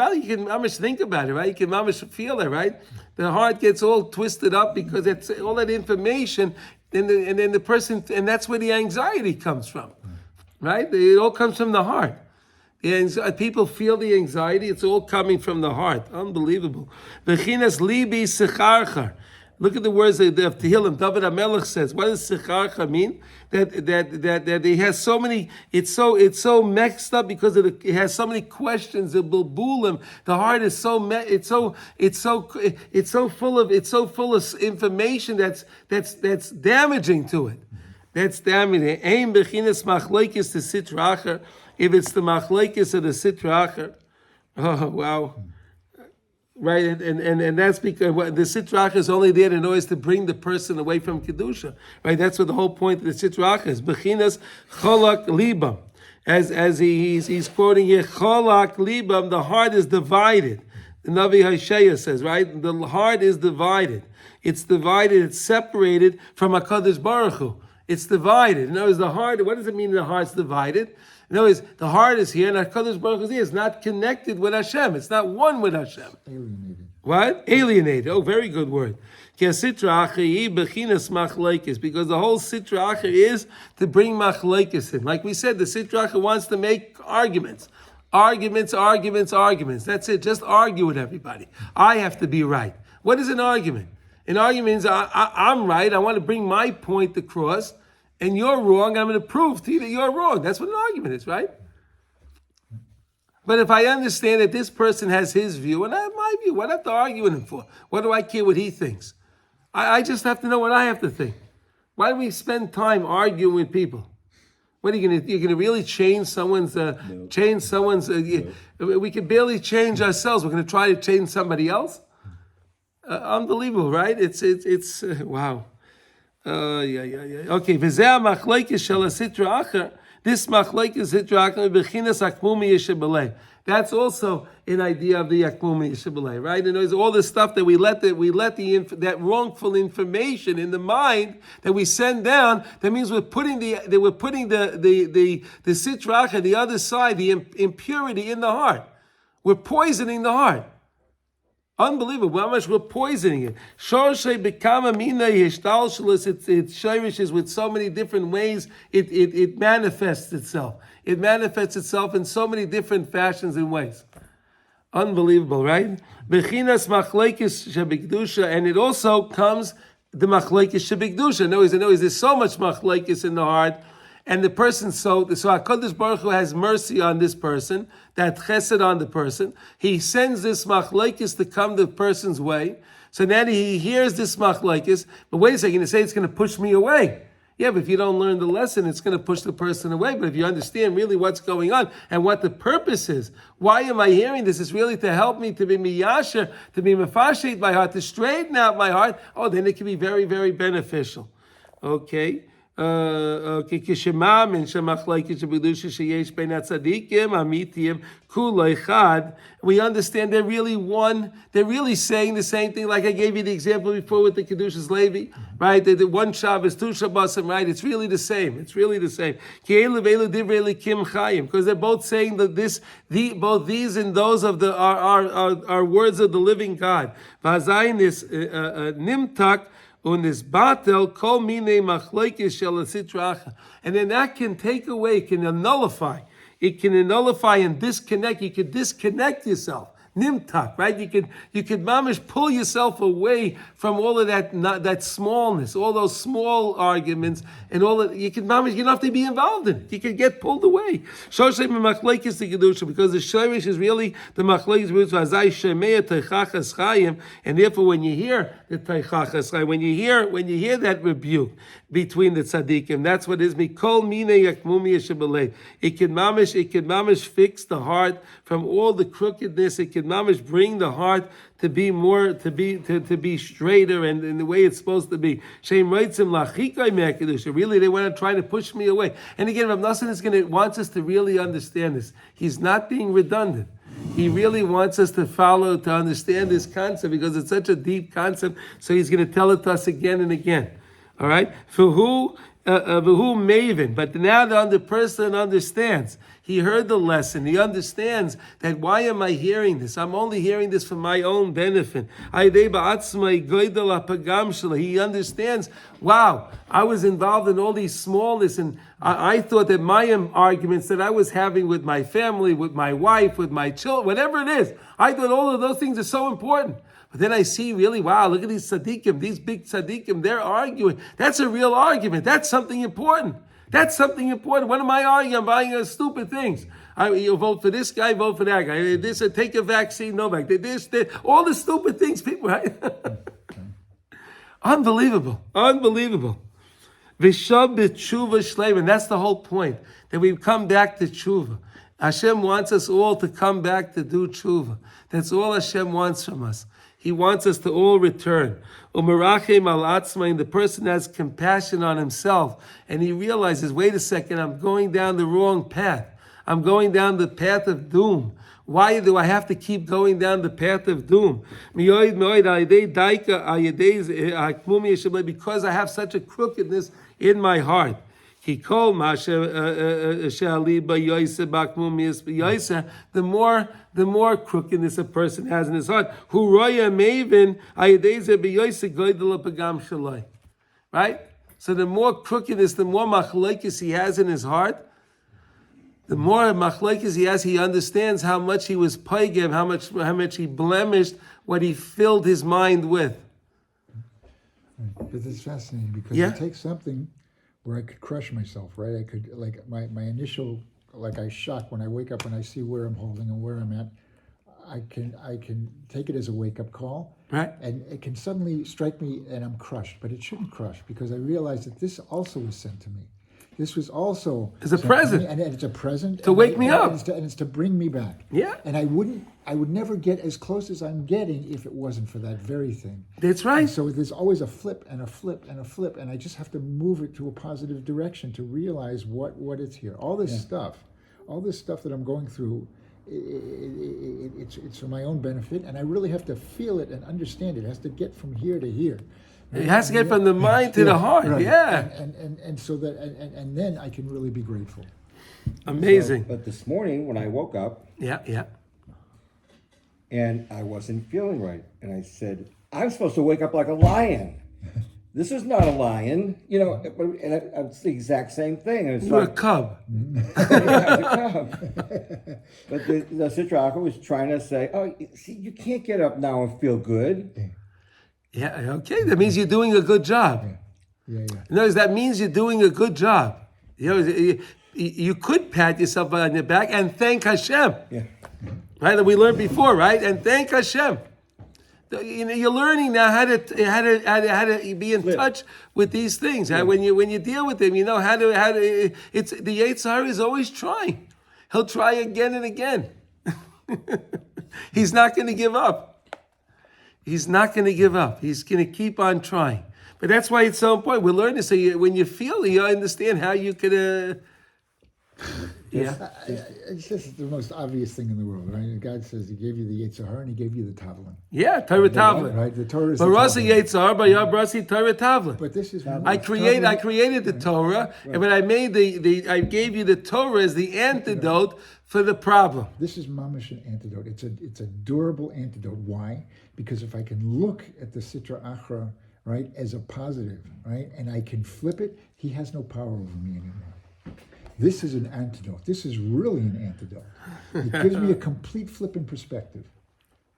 almost think about it, right? You can almost feel it, right? The heart gets all twisted up because it's all that information, and then the person, and that's where the anxiety comes from, right? It all comes from the heart. People feel the anxiety. It's all coming from the heart. Unbelievable. V'chinas libi secharcha. Look at the words of Tehillim. David HaMelech says, what does secharcha mean? That he has so many. It's so mixed up because it has so many questions. The bulbulim. The heart is so full of information that's damaging to it. That's damaging. Ein bechinas machlekes to sitra acher. If it's the machlekes of the sitra acher, oh wow. Right, and that's because the sitrach is only there in order to bring the person away from kedusha. Right, that's what the whole point of the sitrach is. Bechinas cholak libam, as he's quoting here, cholak libam. The heart is divided. The Navi Hosea says, right, the heart is divided. It's divided. It's separated from Hakadosh Baruch Hu. It's divided. In other words, the heart. What does it mean? The heart's divided. In other words, the heart is here, and HaKadosh Baruch Hu is here. It's not connected with Hashem. It's not one with Hashem. Alienated. What? Alienated. Oh, very good word. Because the whole sitra acher is to bring machlekes in. Like we said, the sitra acher wants to make arguments. Arguments. That's it. Just argue with everybody. I have to be right. What is an argument? An argument is I'm right. I want to bring my point across. And you're wrong, I'm going to prove to you that you're wrong. That's what an argument is, right? But if I understand that this person has his view and I have my view, what do I have to argue with him for? What do I care what he thinks? I just have to know what I have to think. Why do we spend time arguing with people? What are you going to? You're going to really change someone's? We can barely change ourselves. We're going to try to change somebody else. Unbelievable, right? It's wow. Okay. V'zeh machlekes shel sitra acher. This machlekes sitra acher bechinas akmumi yishabelei. That's also an idea of the akmumi yishabelei, right? And there's all this stuff that we let that wrongful information in the mind that we send down. That means we're putting the sitra acher, the other side, the impurity in the heart. We're poisoning the heart. Unbelievable how much we're poisoning it. It showrishes with so many different ways. It manifests itself. It manifests itself in so many different fashions and ways. Unbelievable, right? Bechinas machlekes shebikdusha, and it also comes the machlekes shebikdusha. No, there's so much machlekes in the heart. And the person, so HaKadosh Baruch Hu has mercy on this person, that chesed on the person. He sends this machlekes to come the person's way. So then he hears this machlekes, but wait a second, you say it's going to push me away. Yeah, but if you don't learn the lesson, it's going to push the person away. But if you understand really what's going on and what the purpose is, why am I hearing this? It's really to help me to be miyasher, to be mefashit my heart, to straighten out my heart. Oh, then it can be very, very beneficial. Okay. We understand they're really one. They're really saying the same thing. Like I gave you the example before with the Kedushas Levi, right? The one Shabbos, two Shabbosim, right? It's really the same. It's really the same. Because they're both saying that both these and those of the are words of the living God. Nimtak. And then that can take away, can nullify. It can nullify and disconnect. You can disconnect yourself. Nimtak, right? You could mamish pull yourself away from all of that smallness, all those small arguments, and all that. You can mamish. You don't have to be involved in it. You can get pulled away. Because the shorish is really the machlekes, and therefore when you hear the teichachas, when you hear that rebuke between the tzaddikim, that's what is mikol mine yakmumi yeshabelei. It can mamish fix the heart from all the crookedness. It can mamish bring the heart to be more, to be straighter and in the way it's supposed to be. Really, they want to try to push me away. And again, Rav Nosson wants us to really understand this. He's not being redundant. He really wants us to understand this concept because it's such a deep concept. So he's going to tell it to us again and again. All right? For who maven, but now the person understands. He heard the lesson. He understands that why am I hearing this? I'm only hearing this for my own benefit. He understands, wow, I was involved in all these smallness, and I thought that my arguments that I was having with my family, with my wife, with my children, whatever it is, I thought all of those things are so important. But then I see really, wow, look at these tzaddikim, these big tzaddikim, they're arguing. That's a real argument. That's something important. That's something important. What am I arguing? I'm buying stupid things. You vote for this guy, vote for that guy. This, take a vaccine, no vaccine. This, all the stupid things, people, right? Unbelievable. V'shav b'tshuva shleim, and that's the whole point, that we come back to tshuva. Hashem wants us all to come back to do tshuva. That's all Hashem wants from us. He wants us to all return. Umerachem al atzmain, the person has compassion on himself, and he realizes, wait a second, I'm going down the wrong path. I'm going down the path of doom. Why do I have to keep going down the path of doom? Because I have such a crookedness in my heart. The more crookedness a person has in his heart. Right? So the more crookedness, the more machlekes he has in his heart, the more machlekes he has, he understands how much he was paigim, how much he blemished what he filled his mind with. But it's fascinating because it takes something where I could crush myself, right? I could, like my initial, like I shock when I wake up and I see where I'm holding and where I'm at. I can take it as a wake up call, Right. and it can suddenly strike me, and I'm crushed. But it shouldn't crush, because I realize that this also was sent to me. This was also It's a sent to present. me, and it's a present To wake me up. and it's to bring me back. Yeah. And I would never get as close as I'm getting if it wasn't for that very thing. That's right. And so there's always a flip and a flip and a flip, and I just have to move it to a positive direction to realize what it's here. All this stuff that I'm going through, it's for my own benefit, and I really have to feel it and understand it. It has to get from here to here. It has to get from the mind to the heart. Right. Yeah. And so that and then I can really be grateful. Amazing. But this morning when I woke up Yeah. and I wasn't feeling right, and I said, I'm supposed to wake up like a lion. This is not a lion, and it's the exact same thing. And it's You're a like, cub. but the Sitra was trying to say, oh, see, you can't get up now and feel good. Yeah, okay. That means you're doing a good job. Yeah. Notice that means you're doing a good job. You could pat yourself on your back and thank Hashem. Yeah. Right? That we learned before, right? And thank Hashem. You're learning now how to be in touch with these things. Yeah. When you deal with them, you know how to. It's the Yetzer Hara is always trying. He'll try again and again. He's not going to give up. He's not going to give up. He's going to keep on trying. But that's why it's so important. We learn this. So when you feel it, you understand how you could. It's just the most obvious thing in the world, right? God says He gave you the Yetzer Hara and He gave you the Tavlin. Yeah, Torah Tavlin. Right? The Torah is the Barasi Tavlin. Yetzer Hara, Barasi Torah Tavlin. But this is I created the Torah, but I made I gave you the Torah as the antidote for the problem. This is mamash an antidote. It's a durable antidote. Why? Because if I can look at the Sitra Achra, right, as a positive, right, and I can flip it, He has no power over me anymore. This is an antidote. This is really an antidote. It gives me a complete flip in perspective.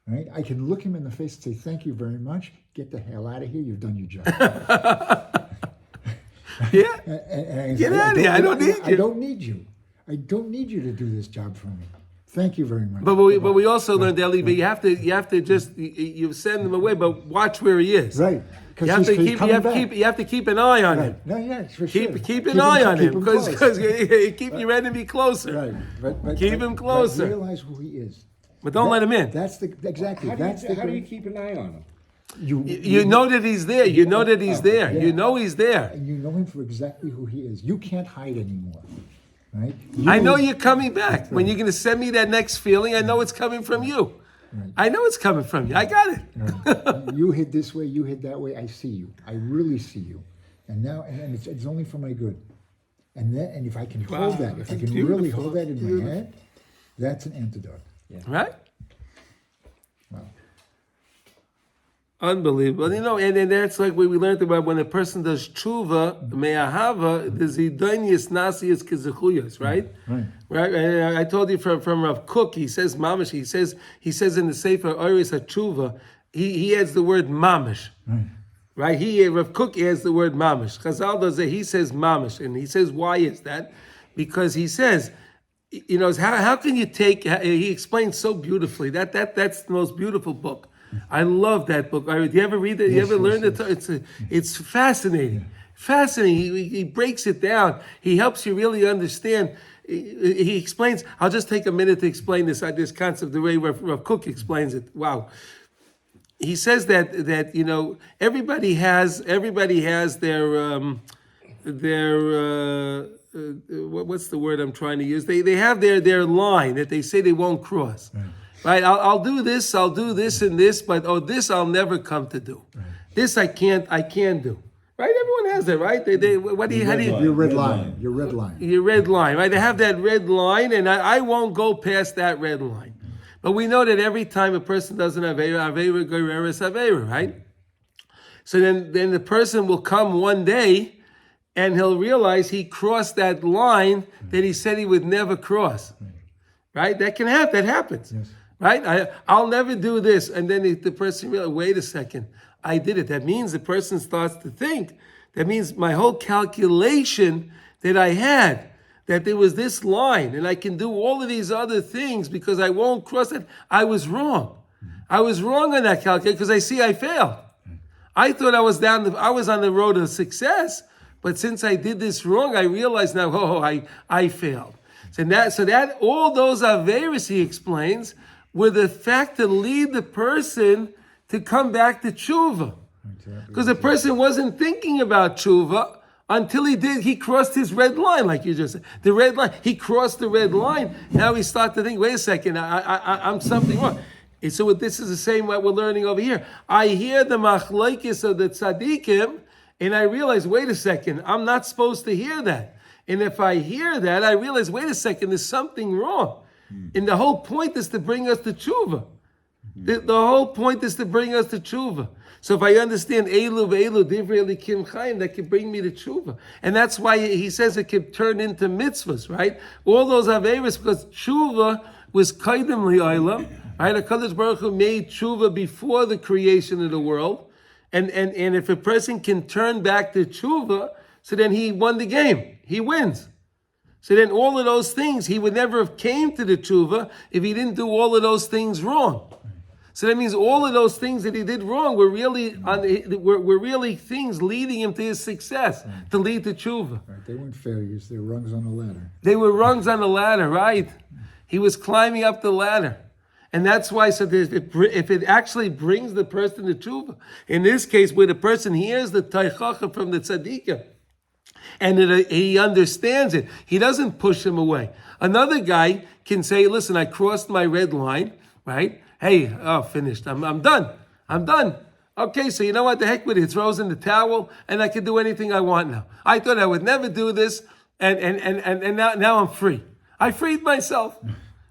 Right? I can look Him in the face and say, thank you very much. Get the hell out of here. You've done your job. Yeah. And Get out of here. I don't need you. I don't need you. I don't need you to do this job for me. Thank you very much. But we also learned, Eli, but you have to just you send him away, but watch where he is. Right. You have to keep an eye on him. No, yeah, for sure. Keep an eye on him because close. keep your enemy closer. Right. But Keep him closer. But realize who He is. But don't let him in. That's exactly. How do you keep an eye on him? You know that he's there. You know that he's there. Yeah. You know he's there. And you know Him for exactly who He is. You can't hide anymore. Right? I know you're coming back. When you're going to send me that next feeling, I know it's coming from you. Right. I know it's coming from you. I got it. Right. You hid this way, you hid that way. I see you. I really see you. And now, and it's only for my good. And if I can hold that, if I can really hold that in my head, that's an antidote. Yeah. Right? Wow. Unbelievable. And that's like what we learned about when a person does tshuva, me'ahava, the zidonius nasius kizachuyas, right? Right. And I told you from Rav Cook, he says mamish, he says in the Sefer Oris HaTshuva, he adds the word mamish. Right? Rav Cook adds the word mamish. Chazal does it, he says mamish. And he says, why is that? Because he says, how can you take, he explains so beautifully, that's the most beautiful book. I love that book. Do you ever read it? You ever learn it? It's fascinating. Fascinating. He breaks it down. He helps you really understand. He explains. I'll just take a minute to explain this concept the way Rav Cook explains it. Wow. He says that everybody has their what's the word I'm trying to use? They have their line that they say they won't cross. Right, I'll do this and this, but this I'll never come to do. Right. This I can't do. Right? Everyone has that, right? Your red line. Your red line. Your red line, right? They have that red line, and I won't go past that red line. But we know that every time a person does an Aveira Goreres Aveira, right? So then the person will come one day, and he'll realize he crossed that line that he said he would never cross. Right? That can happen. That happens. Yes. Right? I'll never do this. And then the person realizes, wait a second, I did it. That means the person starts to think. That means my whole calculation that I had that there was this line and I can do all of these other things because I won't cross it, I was wrong. I was wrong on that calculation because I see I failed. I thought I was on the road to success, but since I did this wrong, I realized now, I failed. So that all those averos, he explains, were the fact to lead the person to come back to tshuva. Because the person wasn't thinking about tshuva until he crossed his red line, like you just said. The red line, he crossed the red line. Now he started to think, wait a second, I'm something wrong. And so this is the same what we're learning over here. I hear the machlokes of the tzaddikim, and I realize, wait a second, I'm not supposed to hear that. And if I hear that, I realize, wait a second, there's something wrong. And the whole point is to bring us to tshuva. The whole point is to bring us to tshuva. So if I understand Elu ve'elu divrei elikim chayim, that can bring me to tshuva. And that's why he says it can turn into mitzvahs, right? All those averos, because tshuva was kaidem li'olam, right? HaKadosh Baruch Hu made tshuva before the creation of the world. And if a person can turn back to tshuva, so then he won the game. He wins. So then all of those things, he would never have came to the tshuva if he didn't do all of those things wrong. So that means all of those things that he did wrong were really things leading him to his success, to lead to tshuva. Right, they weren't failures, they were rungs on the ladder. They were rungs on the ladder, right? He was climbing up the ladder. And that's why, so if it actually brings the person to tshuva, in this case, where the person hears the teichacha from the tzaddikim, and he understands it, he doesn't push him away. Another guy can say, listen, I crossed my red line, right? Hey, finished. I'm done. Okay, so you know what? The heck with it. He throws in the towel, and I can do anything I want now. I thought I would never do this, and now I'm free. I freed myself,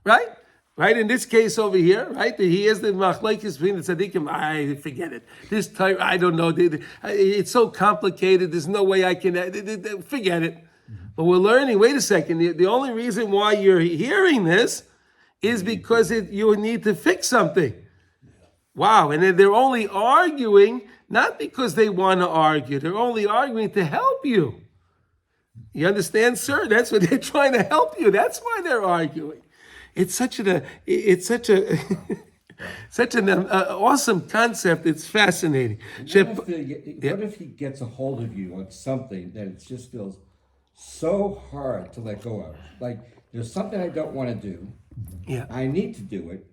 right? Right, in this case over here, right, he is the machlokes between the tzaddikim. I forget it. This type, I don't know. It's so complicated. There's no way I can. Forget it. But we're learning. Wait a second. The only reason why you're hearing this is because you need to fix something. Wow, and then they're only arguing not because they want to argue. They're only arguing to help you. You understand, sir? That's what they're trying to help you. That's why they're arguing. It's such an awesome concept. It's fascinating. What if he gets a hold of you on something that it just feels so hard to let go of? Like, there's something I don't want to do. Yeah. I need to do it.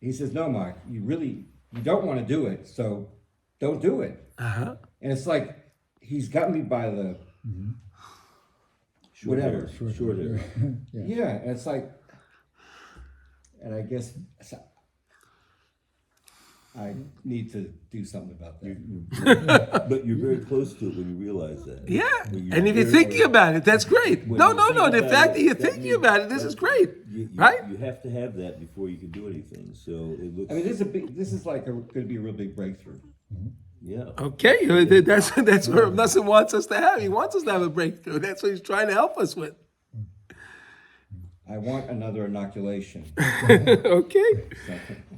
He says, no, Mark, you don't want to do it, so don't do it. Uh-huh. And it's like, he's got me by the whatever. Short hair. Yeah, and it's like, and I guess I need to do something about that. But you're very close to it when you realize that. Yeah, and if you're thinking about it, that's great. No. The fact that you're thinking about it, this is great, right? You have to have that before you can do anything. So it looks. I mean, this is like going to be a real big breakthrough. Yeah. Okay, that's where Nassim wants us to have. He wants us to have a breakthrough. That's what he's trying to help us with. I want another inoculation. Okay.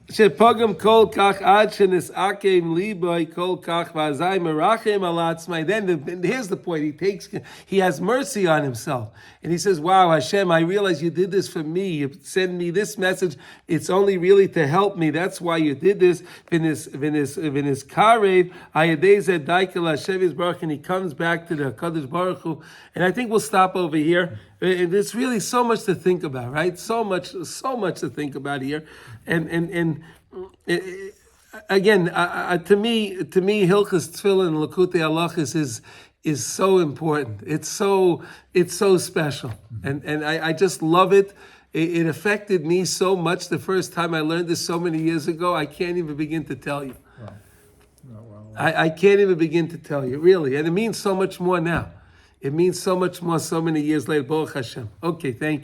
Shepagam kol kach ad shenis'akem liboy kol kach v'azay merachem al atzmai. Then here's the point. He has mercy on himself, and he says, "Wow, Hashem, I realize you did this for me. You send me this message. It's only really to help me. That's why you did this." V'nis karev ayadei zed daikel Hashem Yisbarach, and he comes back to the Kadosh Baruch Hu. And I think we'll stop over here. There's really so much to think about, right? So much to think about here, and again, to me, Hilchos Tefillin, Likutey Halachos is so important. It's so special, and I just love it. It affected me so much the first time I learned this so many years ago. I can't even begin to tell you. I can't even begin to tell you, really, and it means so much more now. It means so much more so many years later. Baruch Hashem. Okay, thank you.